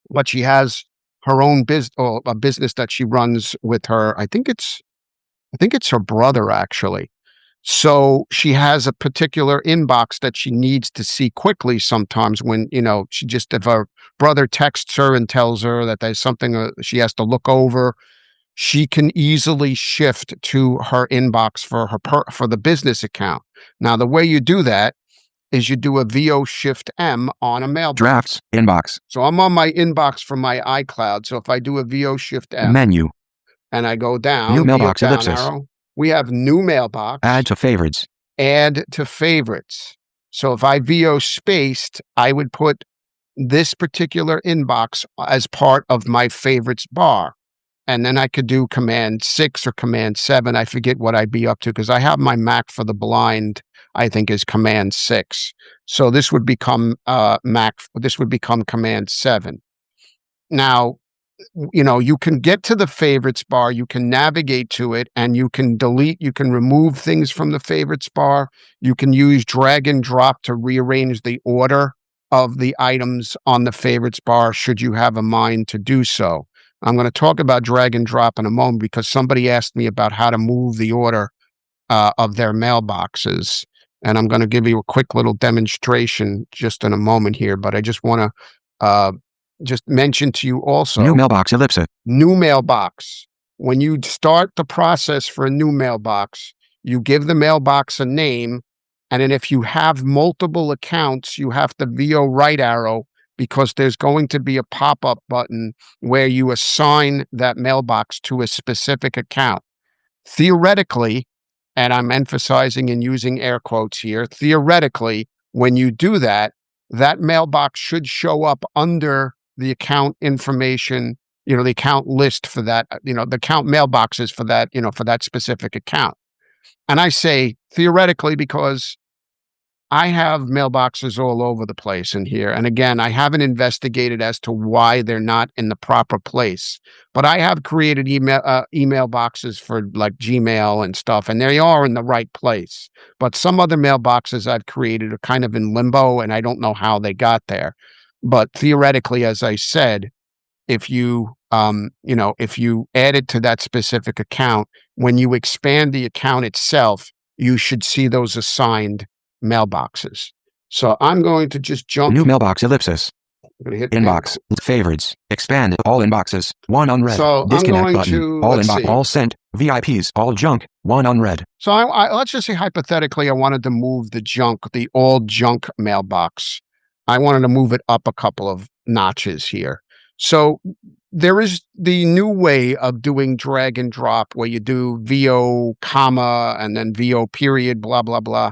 but she has her own business, or a business that she runs with her. I think it's her brother, actually. So she has a particular inbox that she needs to see quickly sometimes when, if her brother texts her and tells her that there's something she has to look over, she can easily shift to her inbox for the business account. Now, the way you do that is you do a VO Shift M on a mailbox. Drafts, inbox. So I'm on my inbox from my iCloud. So if I do a VO Shift M. Menu. And I go down. New mailbox down ellipsis. Arrow, we have new mailbox. Add to favorites. Add to favorites. So if I VO spaced, I would put this particular inbox as part of my favorites bar. And then I could do Command 6 or Command 7. I forget what I'd be up to because I have my Mac for the blind, I think is Command 6. So this would become this would become Command 7. Now, you can get to the favorites bar, you can navigate to it, and you can delete, you can remove things from the favorites bar. You can use drag and drop to rearrange the order of the items on the favorites bar, should you have a mind to do so. I'm going to talk about drag and drop in a moment because somebody asked me about how to move the order of their mailboxes. And I'm going to give you a quick little demonstration just in a moment here, but I just want to just mention to you also. New mailbox ellipsis. New mailbox. When you start the process for a new mailbox, you give the mailbox a name. And then if you have multiple accounts, you have to VO right arrow because there's going to be a pop-up button where you assign that mailbox to a specific account. Theoretically, and I'm emphasizing and using air quotes here, theoretically, when you do that, that mailbox should show up under the account information, the account list for that, the account mailboxes for that, for that specific account. And I say theoretically because I have mailboxes all over the place in here. And again, I haven't investigated as to why they're not in the proper place. But I have created email boxes for like Gmail and stuff, and they are in the right place. But some other mailboxes I've created are kind of in limbo, and I don't know how they got there. But theoretically, as I said, if you if you add it to that specific account, when you expand the account itself, you should see those assigned mailboxes. So I'm going to just jump. New mailbox ellipsis. I'm going to hit inbox. Favorites. Expand all inboxes. 1 unread. So Disconnect I'm going button. to, all let's inbox. see. All sent. VIPs. All junk. 1 unread. So let's just say hypothetically, I wanted to move the all junk mailbox. I wanted to move it up a couple of notches here. So there is the new way of doing drag and drop where you do VO comma and then VO period, blah, blah, blah.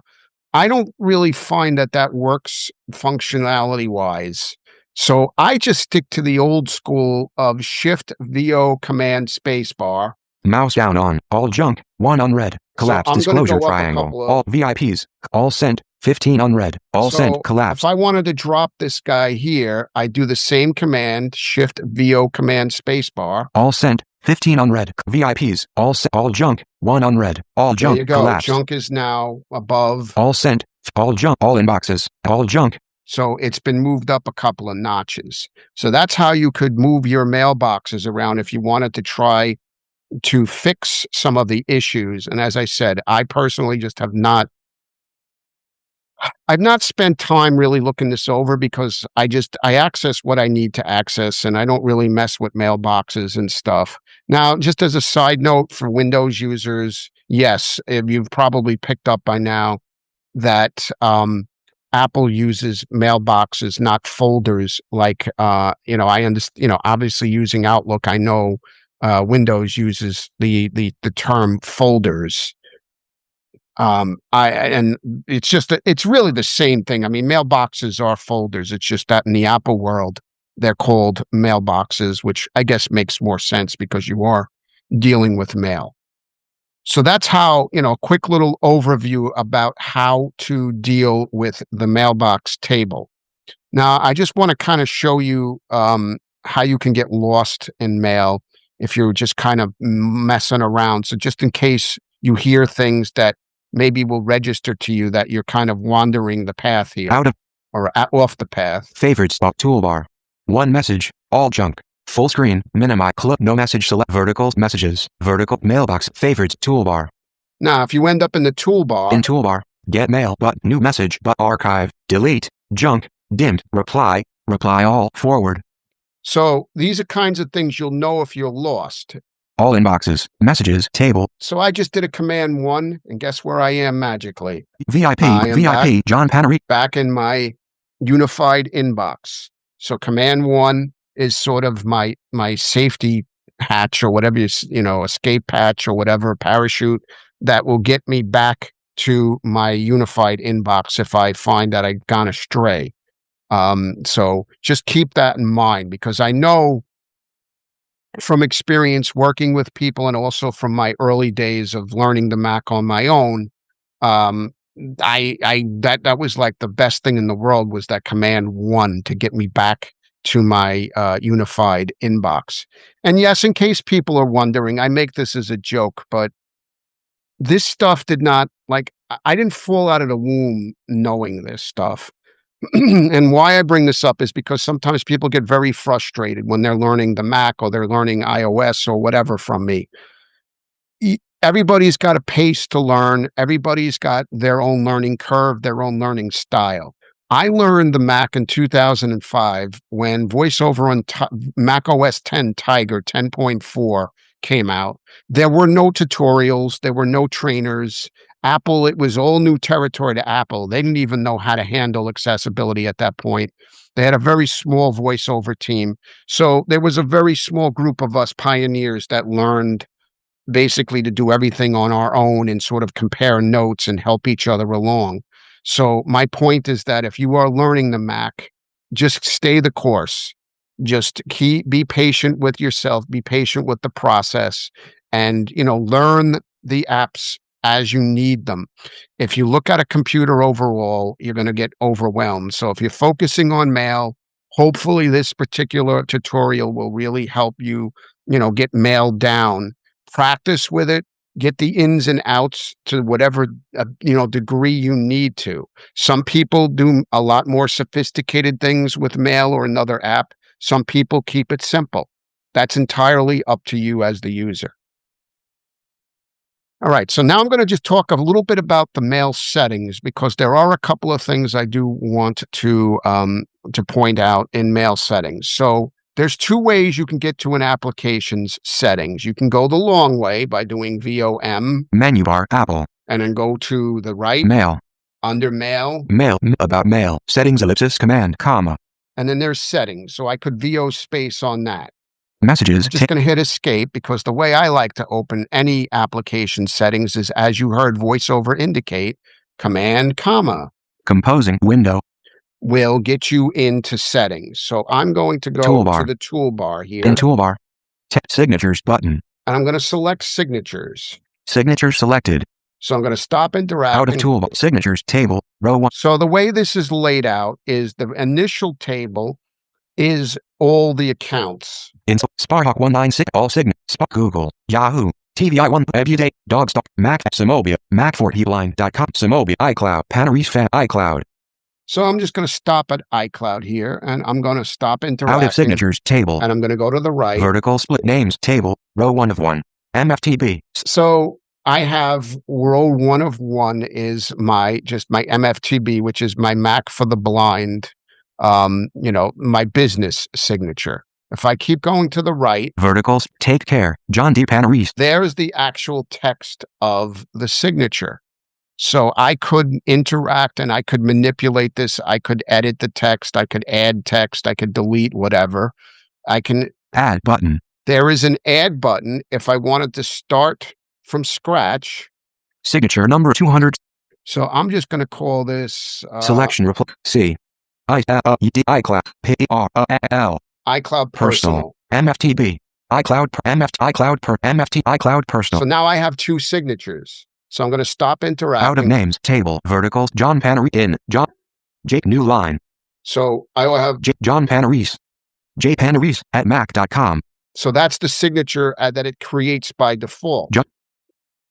I don't really find that works functionality wise. So I just stick to the old school of Shift VO Command Spacebar. Mouse down on all junk. 1 unread. Collapse disclosure triangle. All VIPs. All sent. 15 unread. All sent. Collapse. If I wanted to drop this guy here, I do the same command, Shift VO Command Spacebar. All sent. 15 unread. VIPs. All junk. 1 unread. All junk. There you go. Collapse. Junk is now above. All sent. All junk. All inboxes. All junk. So it's been moved up a couple of notches. So that's how you could move your mailboxes around if you wanted to try to fix some of the issues. And as I said, I personally just have not I've not spent time really looking this over because I access what I need to access and I don't really mess with mailboxes and stuff. Now, just as a side note for Windows users, yes, you've probably picked up by now that Apple uses mailboxes, not folders. Like I understand. Obviously using Outlook, I know Windows uses the term folders. And it's really the same thing. I mean, mailboxes are folders. It's just that in the Apple world, they're called mailboxes, which I guess makes more sense because you are dealing with mail. So that's how, a quick little overview about how to deal with the mailbox table. Now, I just want to kind of show you how you can get lost in mail if you're just kind of messing around. So just in case you hear things that maybe will register to you that you're kind of wandering the path here. Off the path. Favorite spot toolbar. One message, all junk. Full screen, minimize, no message, select vertical messages, vertical mailbox, favorites toolbar. Now, if you end up in the toolbar. In toolbar, get mail, but new message, but archive, delete, junk, dimmed, reply all, forward. So these are kinds of things you'll know if you're lost. All inboxes, messages, table. So I just did a command 1, and guess where I am magically? VIP, John Pannery. Back in my unified inbox. So command 1 is sort of my safety hatch or whatever, escape hatch or whatever, parachute that will get me back to my unified inbox if I find that I've gone astray. So just keep that in mind because I know from experience working with people and also from my early days of learning the Mac on my own, that was like the best thing in the world was that command 1 to get me back to my unified inbox. And yes, in case people are wondering, I make this as a joke, but this stuff I didn't fall out of the womb knowing this stuff. And why I bring this up is because sometimes people get very frustrated when they're learning the Mac or they're learning iOS or whatever from me. Everybody's got a pace to learn. Everybody's got their own learning curve, their own learning style. I learned the Mac in 2005 when VoiceOver on macOS 10 Tiger 10.4 came out. There were no tutorials. There were no trainers. Apple, it was all new territory to Apple. They didn't even know how to handle accessibility at that point. They had a very small VoiceOver team. So there was a very small group of us pioneers that learned basically to do everything on our own and sort of compare notes and help each other along. So my point is that if you are learning the Mac, just stay the course. Just be patient with yourself, be patient with the process, and learn the apps as you need them. If you look at a computer overall, you're going to get overwhelmed. So if you're focusing on mail, hopefully this particular tutorial will really help you, get mail down. Practice with it. Get the ins and outs to whatever degree you need to. Some people do a lot more sophisticated things with mail or another app. Some people keep it simple. That's entirely up to you as the user. All right, so now I'm going to just talk a little bit about the mail settings because there are a couple of things I do want to point out in mail settings. So there's 2 ways you can get to an application's settings. You can go the long way by doing VOM. Menu bar, Apple. And then go to the right. Mail. Under mail. Mail, about mail. Settings, ellipsis, command, comma. And then there's settings. So I could VO space on that. Messages. I'm just going to hit escape because the way I like to open any application settings is, as you heard VoiceOver indicate, command, comma. Composing window. Will get you into settings. So I'm going to go to the toolbar here. In toolbar. Signatures button. And I'm going to select signatures. Signature selected. So I'm going to stop interacting. Out of toolbar. Signatures table. Row 1. So the way this is laid out is the initial table is all the accounts. In Sparhawk 196 all sign. Google, Yahoo, TVI1, EduDate, Dogstop, Mac, Samobia, Mac4Heatline.com, Samobia, iCloud, Panaris Fan, iCloud. So I'm just going to stop at iCloud here, and I'm going to stop interacting. Out of signatures table. And I'm going to go to the right. Vertical split names table, row 1 of 1. MFTB. So I have row 1 of 1 is my MFTB, which is my Mac for the blind, my business signature. If I keep going to the right, Verticals, take care, John D. Panarese. there's the actual text of the signature. So I could interact and I could manipulate this. I could edit the text. I could add text. I could delete whatever. I can Add button. There is an add button if I wanted to start from scratch. Signature number 200. So I'm just going to call this Selection reply. C. iCloud. P-R-L. iCloud Personal. MFTB. iCloud Personal. So now I have 2 signatures. So I'm going to stop interacting. Out of names, table, verticals, John Panarese in, John, Jake, new line. So I will have John Panarese. Panarese at mac.com. So that's the signature that it creates by default. John.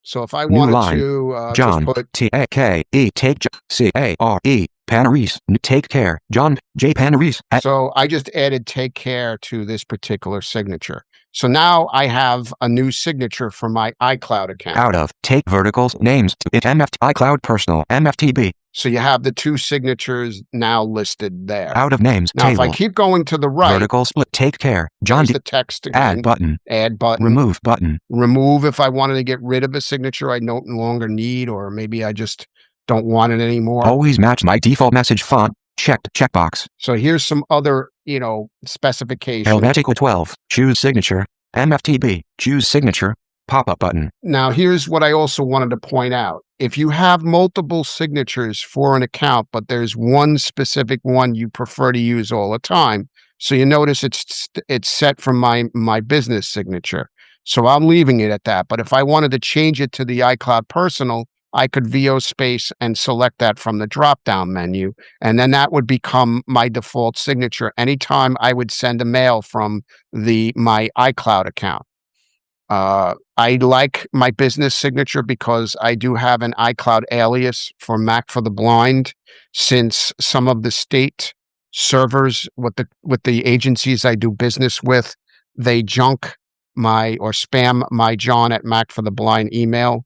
So if I New wanted line. to John, just put T-A-K-E, take, C-A-R-E, Panarese, take care, John, J. Panarese. So I just added take care to this particular signature. So now I have a new signature for my iCloud account. Out of, take verticals, names, iCloud Personal, MFTB. So you have the 2 signatures now listed there. Out of names, now, table. if I keep going to the right, vertical split, take care, John D. the text again. Add button. Add button. Remove button. Remove if I wanted to get rid of a signature I no longer need, or maybe I just don't want it anymore. Always match my default message font. Checked. Checkbox. So here's some other, specifications. Helvetica 12. Choose signature. MFTB. Choose signature. Pop-up button. Now, here's what I also wanted to point out. If you have multiple signatures for an account, but there's one specific one you prefer to use all the time, so you notice it's set from my business signature. So I'm leaving it at that. But if I wanted to change it to the iCloud Personal, I could VO space and select that from the drop-down menu. And then that would become my default signature anytime I would send a mail from my iCloud account. I like my business signature because I do have an iCloud alias for Mac for the blind, since some of the state servers with the agencies I do business with, they junk or spam my John at Mac for the blind email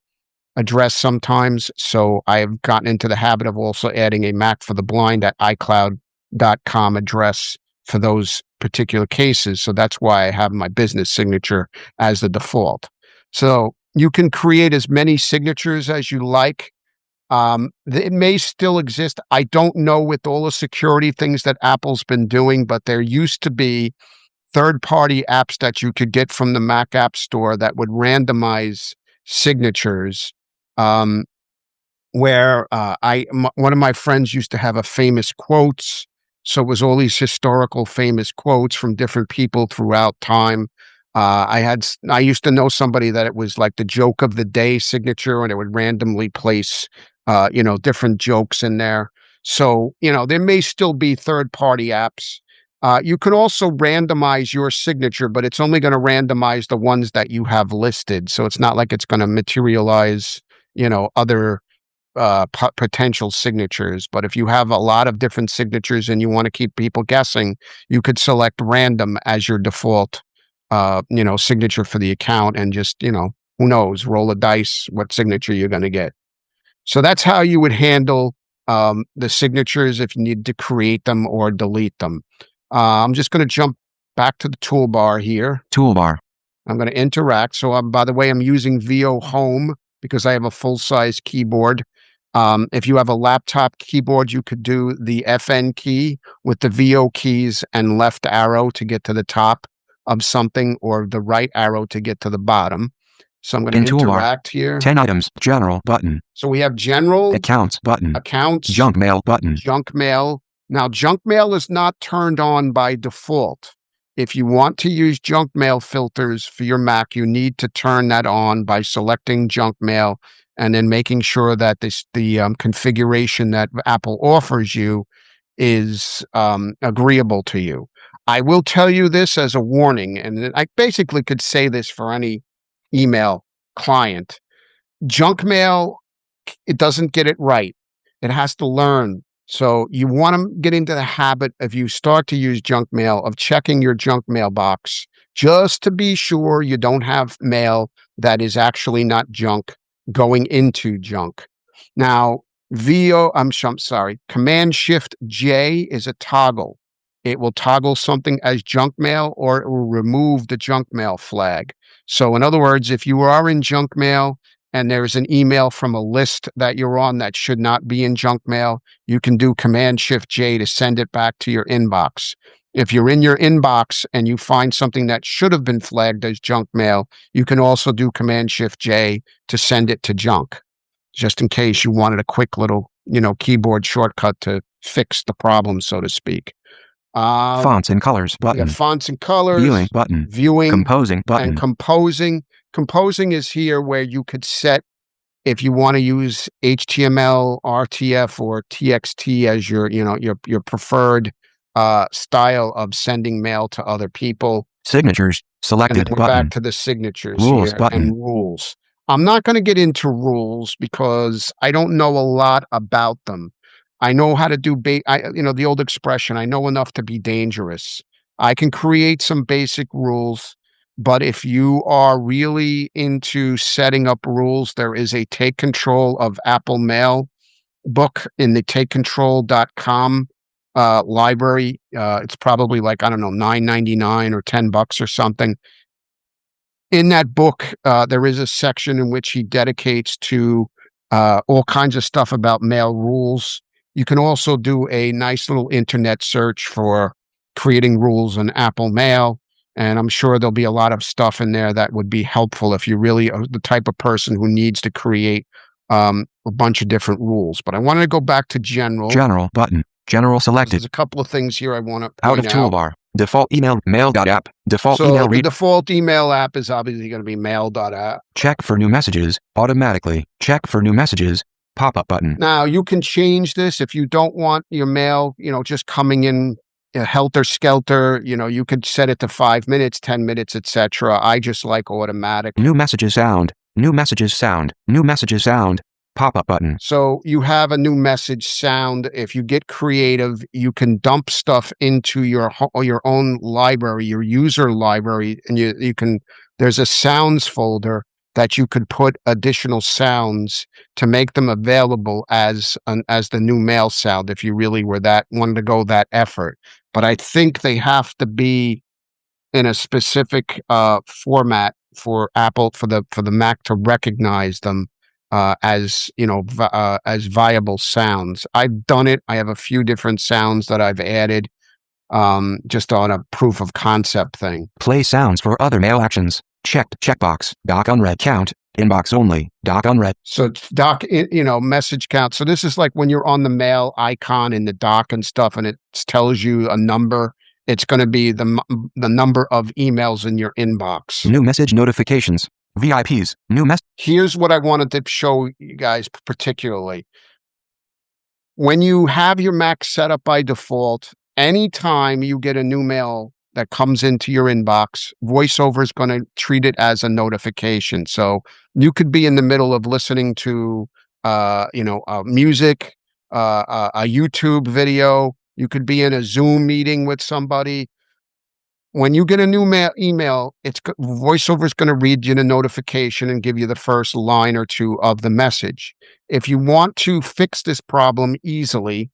address sometimes. So I've gotten into the habit of also adding a Mac for the blind at iCloud.com address for those particular cases. So that's why I have my business signature as the default. So you can create as many signatures as you like. It may still exist. I don't know with all the security things that Apple's been doing, but there used to be third-party apps that you could get from the Mac App Store that would randomize signatures. Where one of my friends used to have a famous quotes. So it was all these historical famous quotes from different people throughout time. I used to know somebody that it was like the joke of the day signature, and it would randomly place, different jokes in there. So, there may still be third-party apps. You can also randomize your signature, but it's only going to randomize the ones that you have listed. So it's not like it's going to materialize, other potential signatures. But if you have a lot of different signatures and you want to keep people guessing, you could select random as your default, signature for the account, and just, who knows, roll a dice what signature you're going to get. So that's how you would handle the signatures if you need to create them or delete them. I'm just going to jump back to the toolbar here. Toolbar. I'm going to interact. So by the way, I'm using VO Home because I have a full-size keyboard. If you have a laptop keyboard, you could do the FN key with the VO keys and left arrow to get to the top of something, or the right arrow to get to the bottom. So I'm going to interact here. 10 items, general button. So we have general. Accounts button. Accounts. Junk mail button. Junk mail. Now, junk mail is not turned on by default. If you want to use junk mail filters for your Mac, you need to turn that on by selecting junk mail and then making sure that the configuration that Apple offers you is agreeable to you. I will tell you this as a warning, and I basically could say this for any email client. Junk mail, it doesn't get it right. It has to learn. So you want to get into the habit, if you start to use junk mail, of checking your junk mailbox just to be sure you don't have mail that is actually not junk, going into junk. Now, Command Shift J is a toggle. It will toggle something as junk mail, or it will remove the junk mail flag. So in other words, if you are in junk mail and there's an email from a list that you're on that should not be in junk mail, you can do Command Shift J to send it back to your inbox. If you're in your inbox and you find something that should have been flagged as junk mail, you can also do Command Shift J to send it to junk, just in case you wanted a quick little, keyboard shortcut to fix the problem, so to speak. Fonts and colors button. Fonts and colors. Viewing button. Viewing. Composing button. And composing. Composing is here where you could set if you want to use HTML, RTF, or TXT as your preferred style of sending mail to other people. Signatures selected and then we're button. back to the signatures Rules here button. and rules. I'm not going to get into rules because I don't know a lot about them. I know how to do the old expression, I know enough to be dangerous. I can create some basic rules, but if you are really into setting up rules, there is a Take Control of Apple Mail book in the takecontrol.com library. It's probably like, I don't know, $9.99 or $10 or something. In that book, there is a section in which he dedicates to all kinds of stuff about mail rules. You can also do a nice little internet search for creating rules in Apple Mail, and I'm sure there'll be a lot of stuff in there that would be helpful if you really are the type of person who needs to create a bunch of different rules. But I wanted to go back to general. General button. General selected. There's a couple of things here I want to out of toolbar. Default email mail.app. Default so email the default email app is obviously going to be mail.app. Check for new messages automatically. Check for new messages. Pop-up button. Now you can change this if you don't want your mail, just coming in helter-skelter. You could set it to 5 minutes, 10 minutes, etc. I just like automatic. New messages sound. New messages sound. New messages sound. Pop-up button. So you have a new message sound. If you get creative, you can dump stuff into your own library, your user library, and you can. There's a sounds folder that you could put additional sounds to make them available as the new mail sound if you really wanted to go that effort. But I think they have to be in a specific format for Apple for the Mac to recognize them as viable sounds. I've done it. I have a few different sounds that I've added just on a proof of concept thing. Play sounds for other mail actions. Checked checkbox. Doc unread count. Inbox only. Doc unread. So doc, message count. So this is like when you're on the mail icon in the doc and stuff, and it tells you a number. It's going to be the number of emails in your inbox. New message notifications. VIPs. New message. Here's what I wanted to show you guys particularly. When you have your Mac set up by default, anytime you get a new mail that comes into your inbox, VoiceOver is going to treat it as a notification. So you could be in the middle of listening to, music, a YouTube video. You could be in a Zoom meeting with somebody. When you get a new email, VoiceOver is going to read you the notification and give you the first line or two of the message. If you want to fix this problem easily,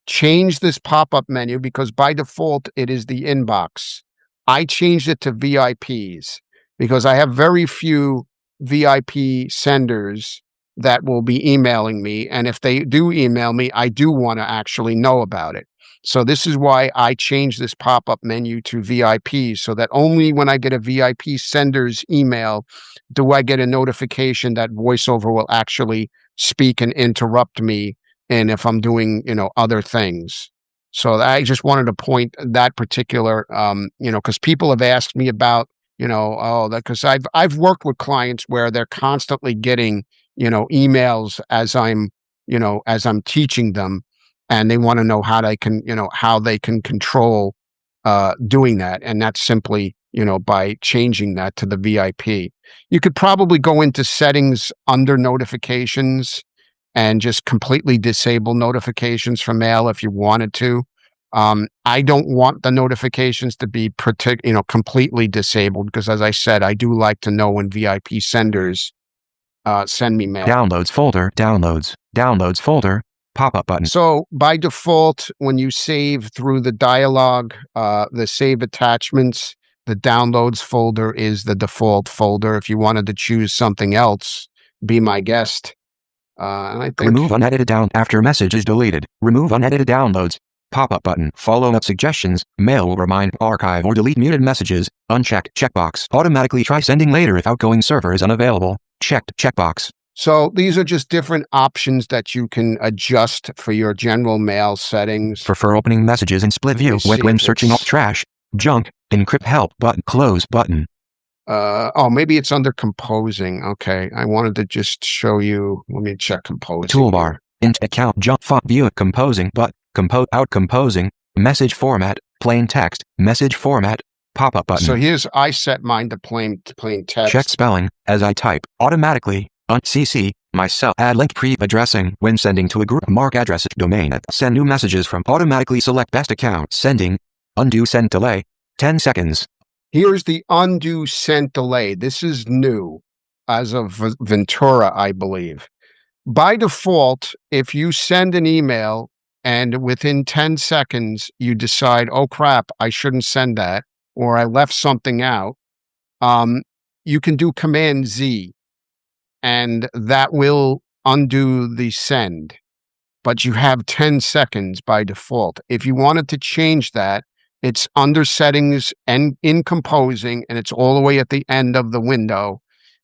change this pop-up menu, because by default it is the inbox. I changed it to VIPs because I have very few VIP senders that will be emailing me, and if they do email me, I do want to actually know about it. So this is why I changed this pop-up menu to VIPs, so that only when I get a VIP sender's email do I get a notification that VoiceOver will actually speak and interrupt me, and if I'm doing, other things. So I just wanted to point that particular, because people have asked me about, because I've worked with clients where they're constantly getting, emails as I'm teaching them, and they want to know how they can control doing that. And that's simply, by changing that to the VIP. You could probably go into settings under notifications and just completely disable notifications for mail if you wanted to. I don't want the notifications to be completely disabled, because as I said, I do like to know when VIP senders send me mail. Downloads folder, downloads folder, pop-up button. So by default, when you save through the dialog, the save attachments, the downloads folder is the default folder. If you wanted to choose something else, be my guest. And I think Remove unedited down after message is deleted. Remove unedited downloads. Pop-up button. Follow-up suggestions. Mail will remind, archive or delete muted messages. Unchecked checkbox. Automatically try sending later if outgoing server is unavailable. Checked checkbox. So these are just different options that you can adjust for your general mail settings. Prefer opening messages in split view when searching up trash, junk, encrypt help button, close button. Oh, maybe it's under composing. Okay, I wanted to just show you. Let me check composing. Toolbar, int account, jump font view, composing, but compose out composing, message format, plain text, message format, pop-up button. So here's, I set mine to plain text. Check spelling as I type automatically. CC myself. Add link pre-addressing when sending to a group. Mark address domain. Send new messages from. Automatically select best account. Sending. Undo send delay. 10 seconds. Here's the undo sent delay. This is new as of Ventura, I believe. By default, if you send an email and within 10 seconds you decide, oh crap, I shouldn't send that, or I left something out, you can do Command Z and that will undo the send. But you have 10 seconds by default. If you wanted to change that, it's under settings and in composing, and it's all the way at the end of the window.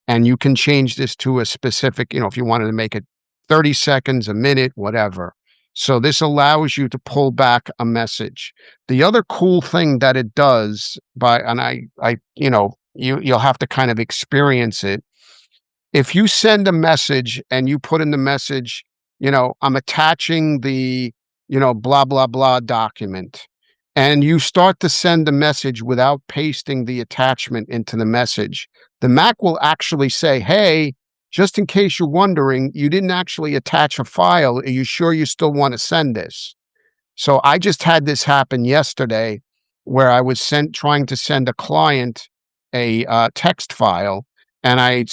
And you can change this to a specific, if you wanted to make it 30 seconds, a minute, whatever. So this allows you to pull back a message. The other cool thing that it does you'll have to kind of experience it. If you send a message and you put in the message, I'm attaching the, blah, blah, blah document, and you start to send the message without pasting the attachment into the message, the Mac will actually say, hey, just in case you're wondering, you didn't actually attach a file. Are you sure you still want to send this? So I just had this happen yesterday where I was trying to send a client a text file, and I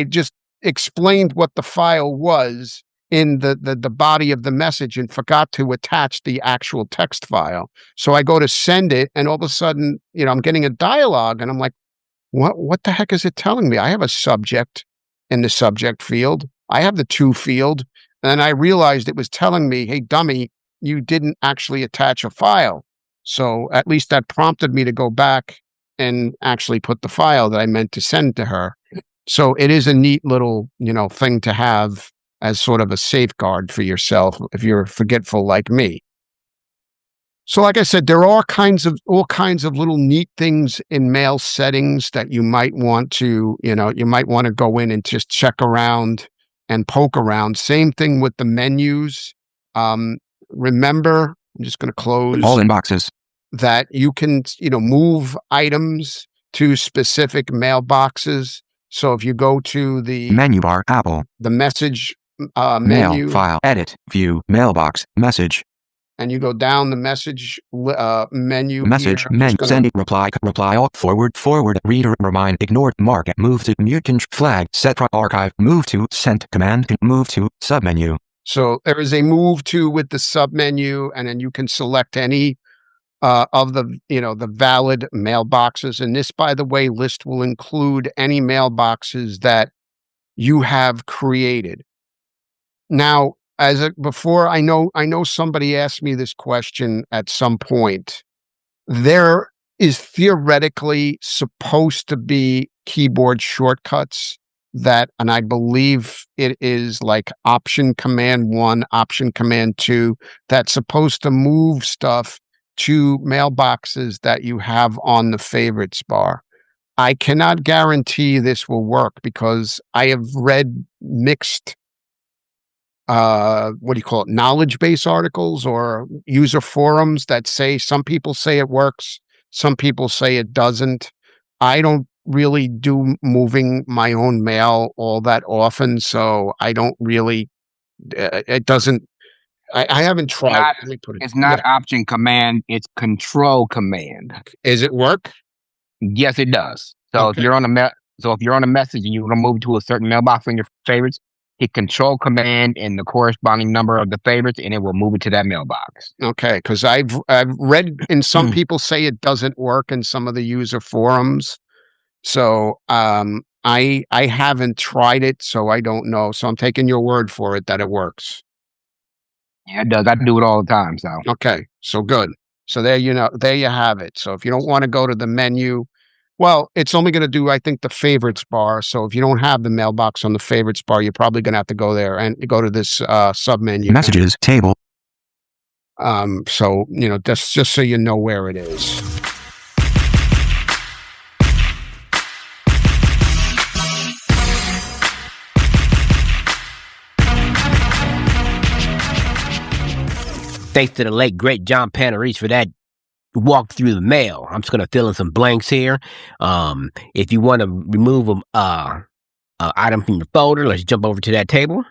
just explained what the file was in the body of the message and forgot to attach the actual text file. So I go to send it, and all of a sudden, I'm getting a dialogue, and I'm like, what the heck is it telling me? I have a subject in the subject field. I have the to field. And I realized it was telling me, hey, dummy, you didn't actually attach a file. So at least that prompted me to go back and actually put the file that I meant to send to her. So it is a neat little, thing to have as sort of a safeguard for yourself if you're forgetful like me. So like I said, there are all kinds of little neat things in mail settings that you might want to, go in and just check around and poke around. Same thing with the menus. Remember, I'm just going to close all inboxes, that you can, move items to specific mailboxes. So if you go to the menu bar, Apple, the message menu, file, edit, view, mailbox, message, and you go down the message menu. Message, menu, send it, reply, all, forward, reader, remind, ignore, mark, move to, mute, flag, set, archive, move to, sent, command, move to, submenu. So there is a move to with the submenu, and then you can select any of the, the valid mailboxes. And this, by the way, list will include any mailboxes that you have created. Now, before, I know somebody asked me this question at some point. There is theoretically supposed to be keyboard shortcuts and I believe it is like Option Command 1, Option Command 2, that's supposed to move stuff to mailboxes that you have on the favorites bar. I cannot guarantee this will work because I have read mixed knowledge base articles or user forums that say some people say it works, some people say it doesn't. I don't really do moving my own mail all that often, so I don't really, it doesn't, I haven't tried. It's not Option Command, it's Control Command. Is it work? Yes, it does. So Okay. if you're on So if you're on a message and you want to move to a certain mailbox in your favorites, hit Control Command and the corresponding number of the favorites, and it will move it to that mailbox. Okay, because I've read in some people say it doesn't work in some of the user forums. So I haven't tried it, so I don't know. So I'm taking your word for it that it works. Yeah, it does. I do it all the time. So okay, so good. So there you have it. So if you don't want to go to the menu, well, it's only going to do, I think, the favorites bar. So if you don't have the mailbox on the favorites bar, you're probably going to have to go there and go to this sub-menu. Messages table. So, just so you know where it is. Thanks to the late, great John Panarese for that walk through the mail. I'm just going to fill in some blanks here. If you want to remove an item from your folder, let's jump over to that table.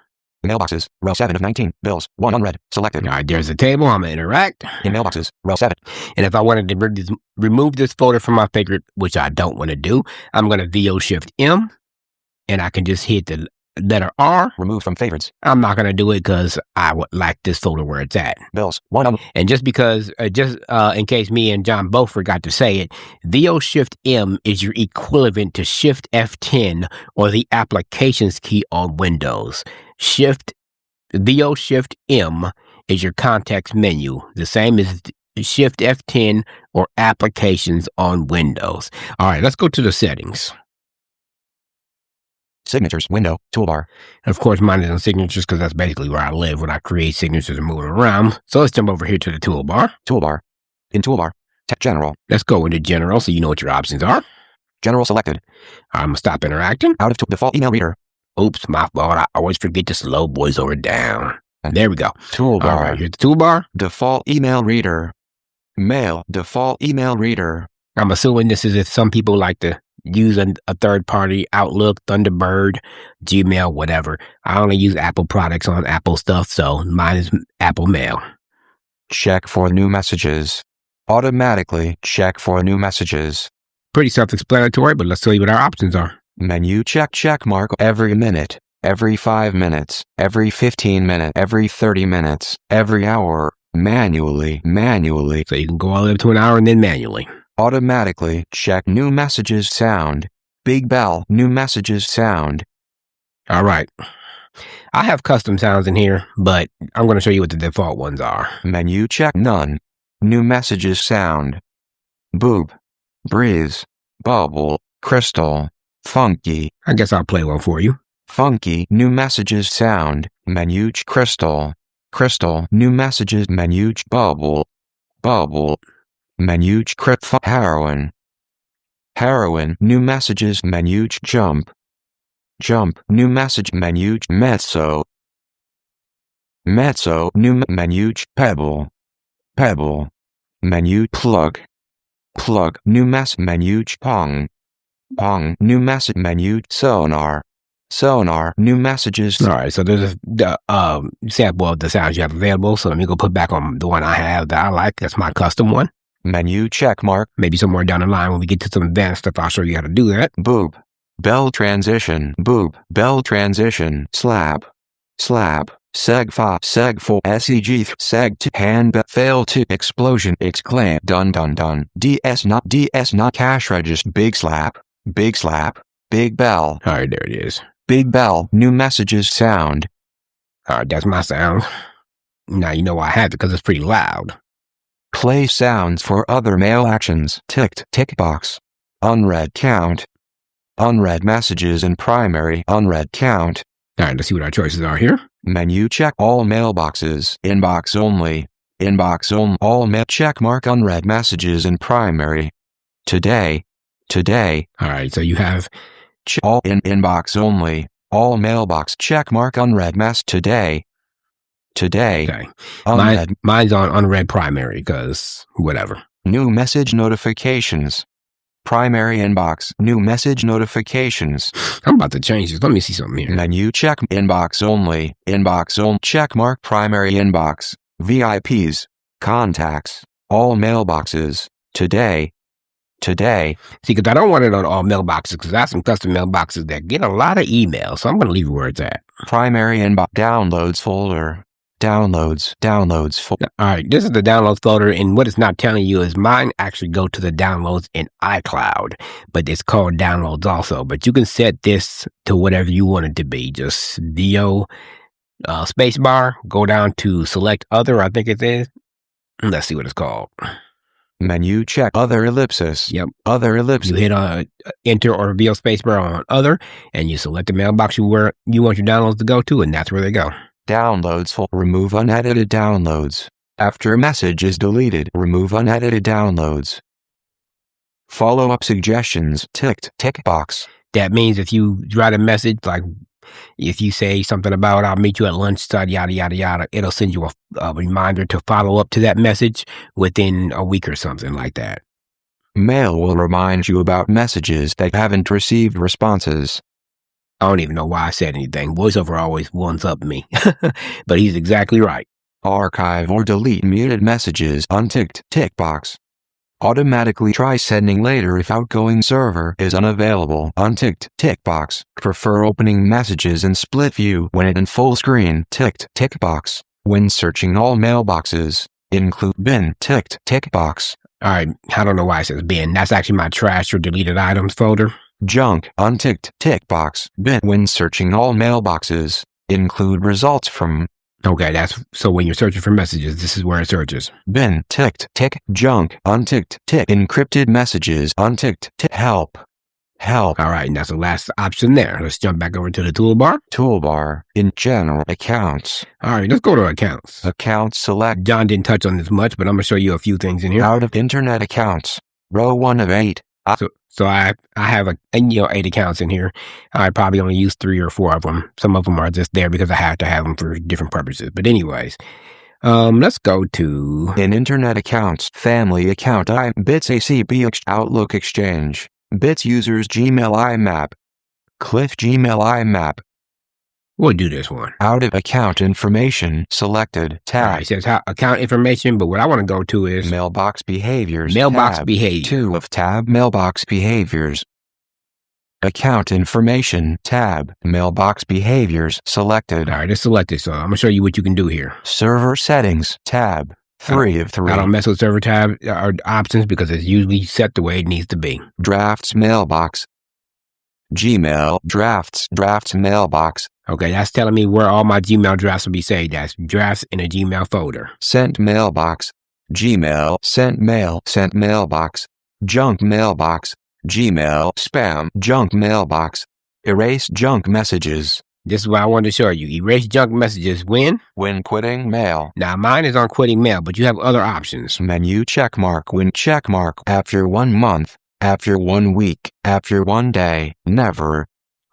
Mailboxes, row 7 of 19, bills, 1 unread, selected. All right, there's the table. I'm going to interact. In mailboxes, row 7. And if I wanted to remove this folder from my favorite, which I don't want to do, I'm going to VO-Shift-M, and I can just hit the letter R. Remove from favorites. I'm not going to do it because I would like this folder where it's at. Bills, 1 And just because, in case me and John both forgot to say it, VO-Shift-M is your equivalent to Shift F10 or the applications key on Windows. VO-Shift-M is your context menu, the same as Shift F10 or applications on Windows. All right, let's go to the settings. Signatures, window, toolbar. And of course, mine is on signatures because that's basically where I live when I create signatures and move it around. So let's jump over here to the toolbar. Toolbar. In toolbar, general. Let's go into general so you know what your options are. General selected. I'm going to stop interacting. Out of default email reader. Oops, my fault. I always forget to slow VoiceOver down. There we go. Toolbar. All right, here's the toolbar. Default email reader. Mail, default email reader. I'm assuming this is if some people like to use a third-party Outlook, Thunderbird, Gmail, whatever. I only use Apple products on Apple stuff, so mine is Apple Mail. Check for new messages. Automatically check for new messages. Pretty self-explanatory, but let's tell you what our options are. Menu check mark every minute, every 5 minutes, every 15 minutes, every 30 minutes, every hour, manually. So you can go all the way up to an hour and then manually. Automatically check new messages sound. Big bell, new messages sound. All right. I have custom sounds in here, but I'm going to show you what the default ones are. Menu check none. New messages sound. Boob, breeze, bubble, crystal, funky. I guess I'll play one for you. Funky, new messages sound. Menu crystal, new messages menu bubble. Menu crypt heroin, new messages menu jump, new message menu mezzo, new menu pebble, menu plug, new mess menu pong, new message menu sonar, new messages. All right, so there's the sample of the sounds you have available. So let me go put back on the one I have that I like. That's my custom one. Menu check mark. Maybe somewhere down the line when we get to some advanced stuff, I'll show you how to do that. Boob. Bell transition. Boob. Bell transition. Slab. Seg fa. Seg fo. Seg. Seg to. Hand but fail to. Explosion. Exclaim. Done. DS not cash register. Big slap. Big bell. All right, there it is. Big bell. New messages sound. All right, that's my sound. Now you know why I have it because it's pretty loud. Play sounds for other mail actions. Tick box. Unread count. Unread messages in primary. Unread count. All right, let's see what our choices are here. Menu check all mailboxes. Inbox only. All mail check mark unread messages in primary. Today. All right, so you have all in inbox only. All mailbox check mark unread mess today. Okay. Unread. Mine's on unread primary because whatever. New message notifications. Primary inbox. New message notifications. I'm about to change this. Let me see something here. Menu check inbox only. Check mark primary inbox. VIPs. Contacts. All mailboxes. Today. Today. See, because I don't want it on all mailboxes, because I have some custom mailboxes that get a lot of emails, so I'm going to leave it where it's at. Primary inbox. Downloads folder. Downloads folder. All right, this is the downloads folder, and what it's not telling you is mine actually go to the downloads in iCloud, but it's called downloads also. But you can set this to whatever you want it to be. Just DO spacebar, go down to select other, I think it is. Let's see what it's called. Menu check other ellipsis. Yep. Other ellipsis. You hit enter or VO spacebar on other, and you select the mailbox where you want your downloads to go to, and that's where they go. Downloads folder. Remove unedited downloads. After a message is deleted, remove unedited downloads. Follow-up suggestions. Ticked. Tick box. That means if you write a message, like if you say something about I'll meet you at lunchtime, yada, yada, yada, it'll send you a reminder to follow up to that message within a week or something like that. Mail will remind you about messages that haven't received responses. I don't even know why I said anything. VoiceOver always ones up me, but he's exactly right. Archive or delete muted messages. Unticked. Tick box. Automatically try sending later if outgoing server is unavailable. Unticked. Tick box. Prefer opening messages in split view when in full screen. Ticked. Tick box. When searching all mailboxes, include bin. Ticked. Tick box. All right, I don't know why it says bin. That's actually my trash or deleted items folder. Junk. Unticked. Tick box. Bin. When searching all mailboxes, include results from. Okay, that's so when you're searching for messages, this is where it searches. Bin. Ticked. Tick. Junk. Unticked. Tick. Encrypted messages. Unticked. Tick. Help. Help. All right, and that's the last option there. Let's jump back over to the toolbar. Toolbar. In general accounts. All right, let's go to accounts. Accounts select. John didn't touch on this much, but I'm going to show you a few things in here. Out of internet accounts. Row 1 of 8. So I have 8 accounts in here. I probably only use 3 or 4 of them. Some of them are just there because I have to have them for different purposes. But anyways, let's go to in internet accounts. Family account Bits ACB Outlook Exchange. Bits users Gmail IMAP. Cliff Gmail IMAP. We'll do this one. Out of account information selected. Tab. All right, it says account information, but what I want to go to is mailbox behaviors. Mailbox tab. behavior. 2 of tab. Mailbox behaviors. Account information tab. Mailbox behaviors selected. All right, it's selected. So I'm going to show you what you can do here. Server settings tab. 3 of 3. I don't mess with server tab or options because it's usually set the way it needs to be. Drafts mailbox. Gmail drafts mailbox. Okay, that's telling me where all my Gmail drafts will be saved. That's drafts in a Gmail folder. Sent mailbox. Gmail sent mailbox. Junk mailbox. Gmail spam junk mailbox. Erase junk messages. This is what I wanted to show you. Erase junk messages when quitting mail. Now mine is on quitting mail, but you have other options. Menu checkmark when checkmark after 1 month, after 1 week, after 1 day, never.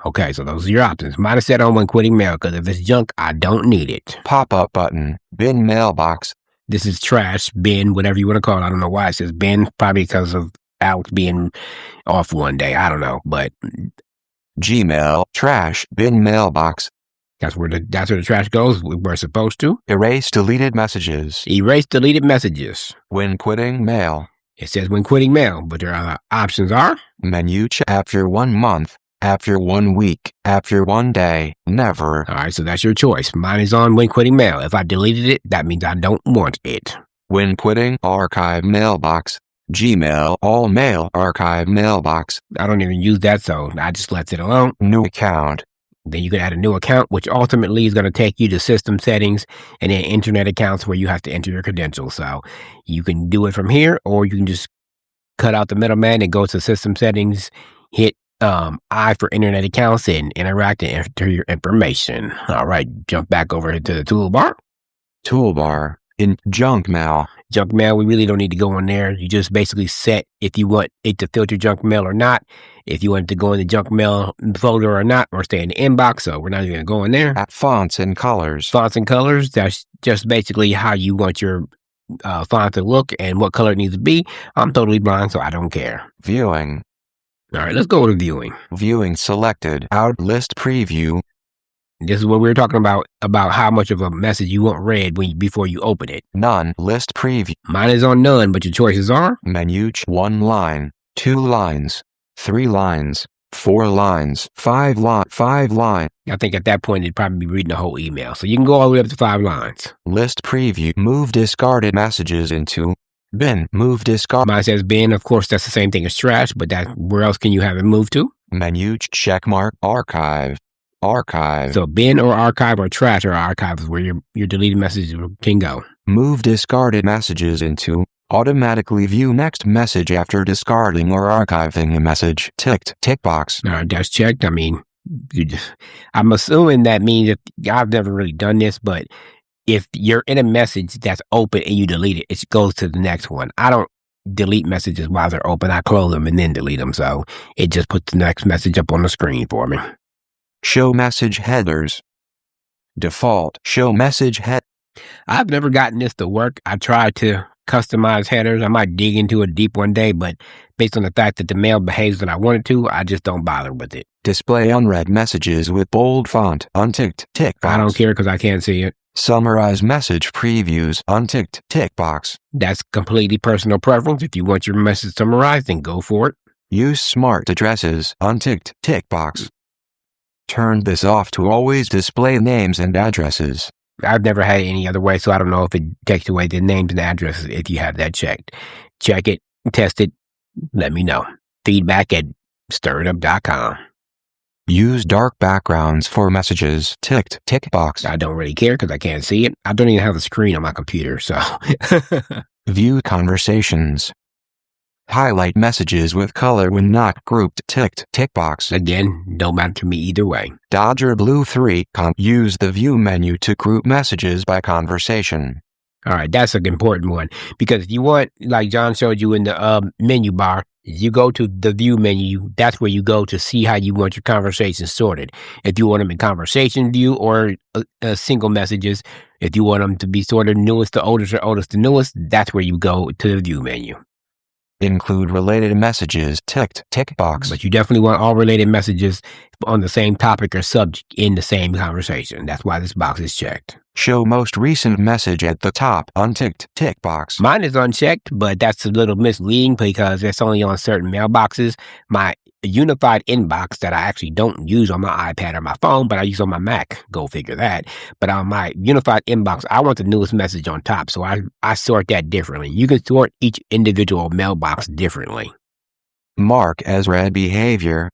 Okay, so those are your options. Mine is set on when quitting mail because if it's junk, I don't need it. Pop-up button, bin mailbox. This is trash, bin, whatever you want to call it. I don't know why it says bin, probably because of Alex being off one day. I don't know, but Gmail, trash, bin mailbox. That's where the trash goes. We're supposed to. Erase deleted messages. Erase deleted messages. When quitting mail. It says when quitting mail, but their options are menu check after 1 month, after 1 week, after 1 day, never. All right, so that's your choice. Mine is on when quitting mail. If I deleted it, that means I don't want it. When quitting archive mailbox. Gmail all mail archive mailbox. I don't even use that, so I just left it alone. New account. Then you can add a new account, which ultimately is going to take you to system settings and then internet accounts where you have to enter your credentials. So you can do it from here, or you can just cut out the middleman and go to system settings, hit I for internet accounts and interact and enter your information. All right, jump back over to the toolbar. Toolbar in junk mail. Junk mail, we really don't need to go in there. You just basically set if you want it to filter junk mail or not, if you want it to go in the junk mail folder or not, or stay in the inbox. So we're not even going to go in there. At fonts and colors. Fonts and colors, that's just basically how you want your font to look and what color it needs to be. I'm totally blind, so I don't care. Viewing. All right, let's go to viewing. Viewing selected. Out list preview. This is what we were talking about how much of a message you want read before you open it. None list preview. Mine is on none, but your choices are menu 1 line, 2 lines, 3 lines, 4 lines, 5 line. I think at that point, it'd probably be reading the whole email. So you can go all the way up to 5 lines. List preview. Move discarded messages into bin. Move discard. Mine says bin. Of course, that's the same thing as trash, but where else can you have it moved to? Menu checkmark archive. Archive. So bin or archive or trash or archive is where your deleted messages can go. Move discarded messages into automatically view next message after discarding or archiving a message. Ticked. Tick box. All right, that's checked. I mean, I'm assuming that means that I've never really done this, but if you're in a message that's open and you delete it, it goes to the next one. I don't delete messages while they're open. I close them and then delete them. So it just puts the next message up on the screen for me. Show message headers. Default. Show message head. I've never gotten this to work. I tried to customize headers. I might dig into it deep one day, but based on the fact that the mail behaves when I want it to, I just don't bother with it. Display unread messages with bold font. Unticked. Tick box. I don't care because I can't see it. Summarize message previews. Unticked. Tick box. That's completely personal preference. If you want your message summarized, then go for it. Use smart addresses. Unticked. Tick box. Turn this off to always display names and addresses. I've never had it any other way, so I don't know if it takes away the names and addresses if you have that checked. Check it, test it, let me know. Feedback at stiritup.com. Use dark backgrounds for messages. Ticked. Tick box. I don't really care because I can't see it. I don't even have the screen on my computer, so. View conversations. Highlight messages with color when not grouped. Ticked. Tick box. Again, don't matter to me either way. Dodger Blue 3. Use the view menu to group messages by conversation. All right, that's an important one because if you want, like John showed you in the menu bar, you go to the view menu. That's where you go to see how you want your conversations sorted. If you want them in conversation view or single messages, if you want them to be sorted newest to oldest or oldest to newest, that's where you go to the view menu. Include related messages. Ticked. Tick box. But you definitely want all related messages on the same topic or subject in the same conversation. That's why this box is checked. Show most recent message at the top. Unticked. Tick box. Mine is unchecked, but that's a little misleading because it's only on certain mailboxes. My unified inbox that I actually don't use on my iPad or my phone, but I use on my Mac. Go figure that. But on my unified inbox, I want the newest message on top. So I sort that differently. You can sort each individual mailbox differently. Mark as read behavior.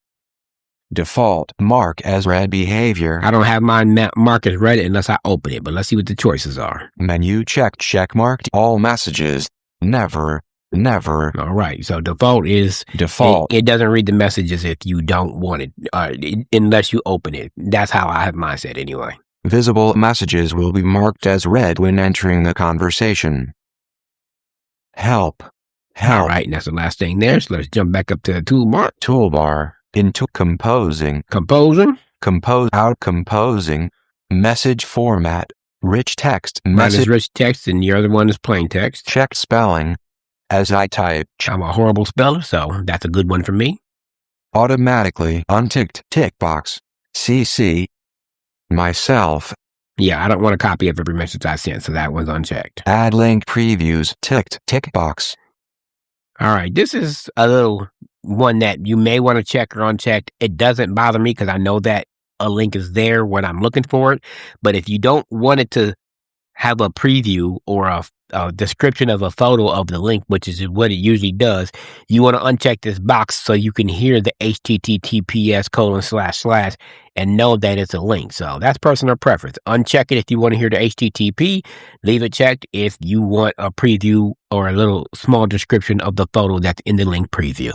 Default. Mark as read behavior. I don't have mine marked as read unless I open it, but let's see what the choices are. Menu check marked all messages. Never. All right. So default is default. It doesn't read the messages if you don't want it, unless you open it. That's how I have mine set anyway. Visible messages will be marked as read when entering the conversation. Help. All right. And that's the last thing there. So let's jump back up to the toolbar. Into composing. Composing. Compose out composing. Message format. Rich text. Mine is rich text and the other one is plain text. Check spelling. As I type. I'm a horrible speller, so that's a good one for me. Automatically unticked. Tick box. CC. Myself. Yeah, I don't want a copy of every message I sent, so that one's unchecked. Add link previews. Ticked. Tick box. All right, this is a little one that you may want to check or unchecked. It doesn't bother me because I know that a link is there when I'm looking for it. But if you don't want it to have a preview or a description of a photo of the link, which is what it usually does, you want to uncheck this box so you can hear the https:// and know that it's a link. So that's personal preference. Uncheck it if you want to hear the HTTP. Leave it checked if you want a preview or a little small description of the photo that's in the link preview.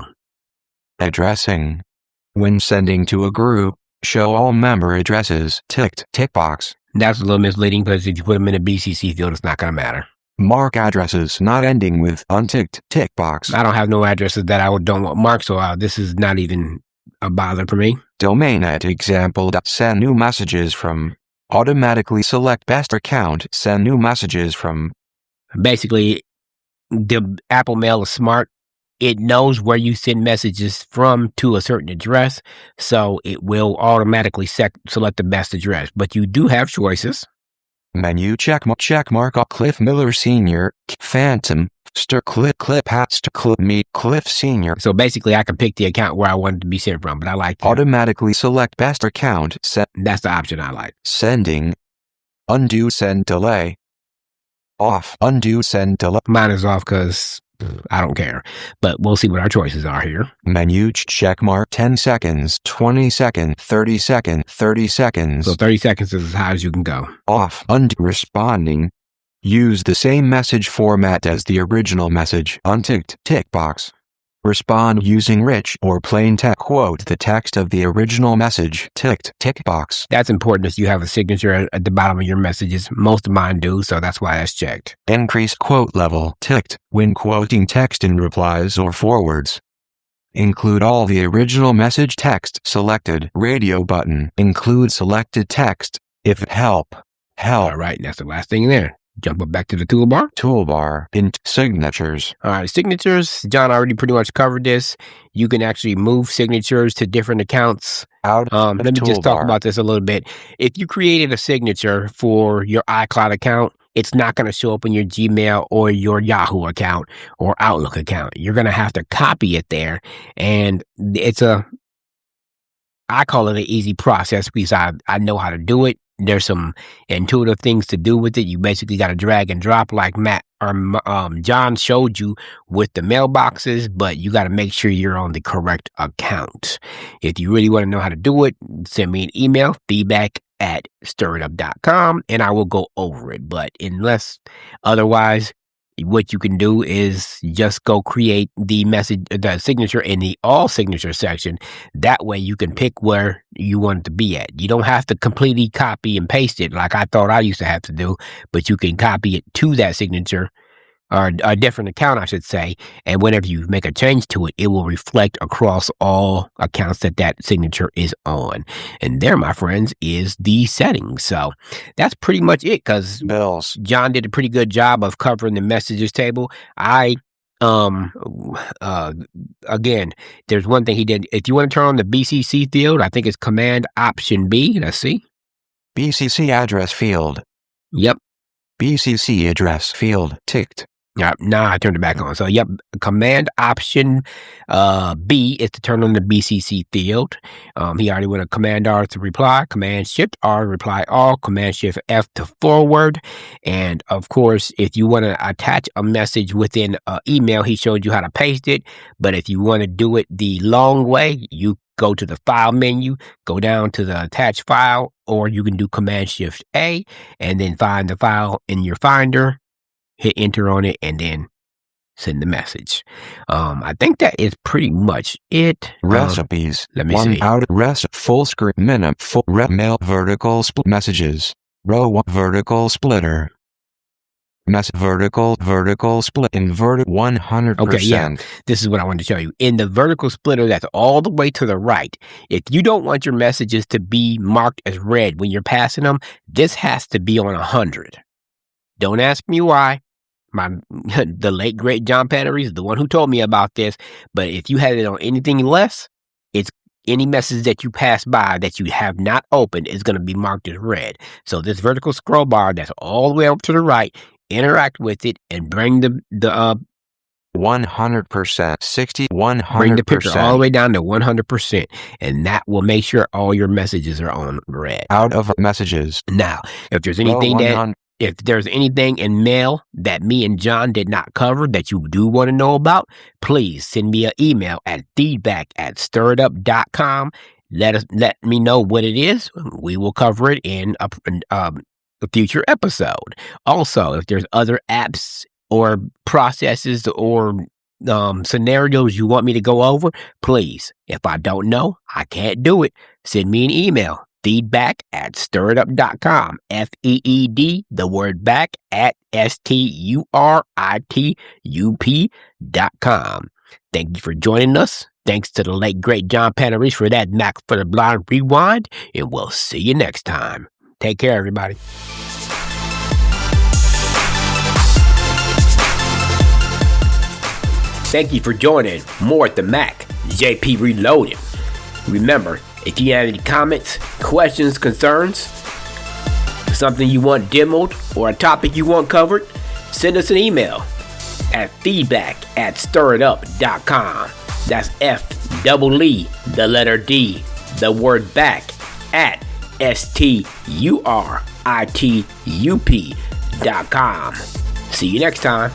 Addressing. When sending to a group, show all member addresses. Ticked. Tick box. That's a little misleading because if you put them in a BCC field, it's not going to matter. Mark addresses not ending with unticked. Tick box. I don't have no addresses that I don't want marked, so this is not even a bother for me. Domain at example. Send new messages from. Automatically select best account. Send new messages from. Basically, the Apple Mail is smart. It knows where you send messages from to a certain address, so it will automatically select the best address. But you do have choices. Menu checkmark Cliff Miller Sr. Phantom. Clip hats to Clip Meet Cliff Sr. So basically, I can pick the account where I want it to be sent from, but I like that. Automatically select best account. That's the option I like. Sending. Undo send delay. Off. Undo send delay. Mine is off because I don't care, but we'll see what our choices are here. Menu checkmark 10 seconds, 20 seconds, 30 seconds, 30 seconds. So 30 seconds is as high as you can go. Off. Undo responding. Use the same message format as the original message. Unticked. Tick box. Respond using rich or plain text. Quote the text of the original message. Ticked. Tick box. That's important if you have a signature at the bottom of your messages. Most of mine do, so that's why that's checked. Increase quote level. Ticked. When quoting text in replies or forwards. Include all the original message text. Selected. Radio button. Include selected text. If help. All right, that's the last thing there. Jump up back to the toolbar. Toolbar. Signatures. All right, signatures. John already pretty much covered this. You can actually move signatures to different accounts. Let me just talk about this a little bit. If you created a signature for your iCloud account, it's not going to show up in your Gmail or your Yahoo account or Outlook account. You're going to have to copy it there. And I call it an easy process because I know how to do it. There's some intuitive things to do with it. You basically got to drag and drop like Matt or John showed you with the mailboxes, but you got to make sure you're on the correct account. If you really want to know how to do it, send me an email, feedback@stiritup.com, and I will go over it. But unless otherwise, what you can do is just go create the signature in the all signature section. That way you can pick where you want it to be at. You don't have to completely copy and paste it like I thought I used to have to do, but you can copy it to that signature or a different account, I should say. And whenever you make a change to it, it will reflect across all accounts that signature is on. And there, my friends, is the settings. So that's pretty much it because John did a pretty good job of covering the messages table. Again, there's one thing he did. If you want to turn on the BCC field, I think it's Command Option B. Let's see. BCC address field. Yep. BCC address field ticked. Now I turned it back on. So, yep, Command Option B is to turn on the BCC field. He already went a Command R to reply, Command Shift R to reply all, Command Shift F to forward. And, of course, if you want to attach a message within an email, he showed you how to paste it. But if you want to do it the long way, you go to the File menu, go down to the Attach File, or you can do Command Shift A and then find the file in your Finder. Hit enter on it and then send the message. I think that is pretty much it. Recipes. Let me see. Out full screen minute full mail vertical split messages. Row vertical splitter. Vertical split invert 100%. Okay, yeah. This is what I wanted to show you. In the vertical splitter that's all the way to the right, if you don't want your messages to be marked as red when you're passing them, this has to be on 100. Don't ask me why. The late great John Pannery is the one who told me about this. But if you had it on anything less, it's any message that you pass by that you have not opened is going to be marked as red. So this vertical scroll bar that's all the way up to the right, interact with it and bring the 100%, 100%. Bring the picture all the way down to 100%, and that will make sure all your messages are on red. Out of messages. Now, if there's anything if there's anything in mail that me and John did not cover that you do want to know about, please send me an email at feedback@stiritup.com. Let me know what it is. We will cover it in a future episode. Also, if there's other apps or processes or scenarios you want me to go over, please, if I don't know, I can't do it, send me an email. Feedback@stiritup.com. FEED, the word back, at STURITUP.com. Thank you for joining us. Thanks to the late great John Pannery for that Mac for the Blind rewind, and we'll see you next time. Take care, everybody. Thank you for joining More at the Mac, JP Reloaded. Remember, if you have any comments, questions, concerns, something you want demoed or a topic you want covered, send us an email at feedback@stiritup.com. That's FEE, the letter D, the word back, at STURITUP.com. See you next time.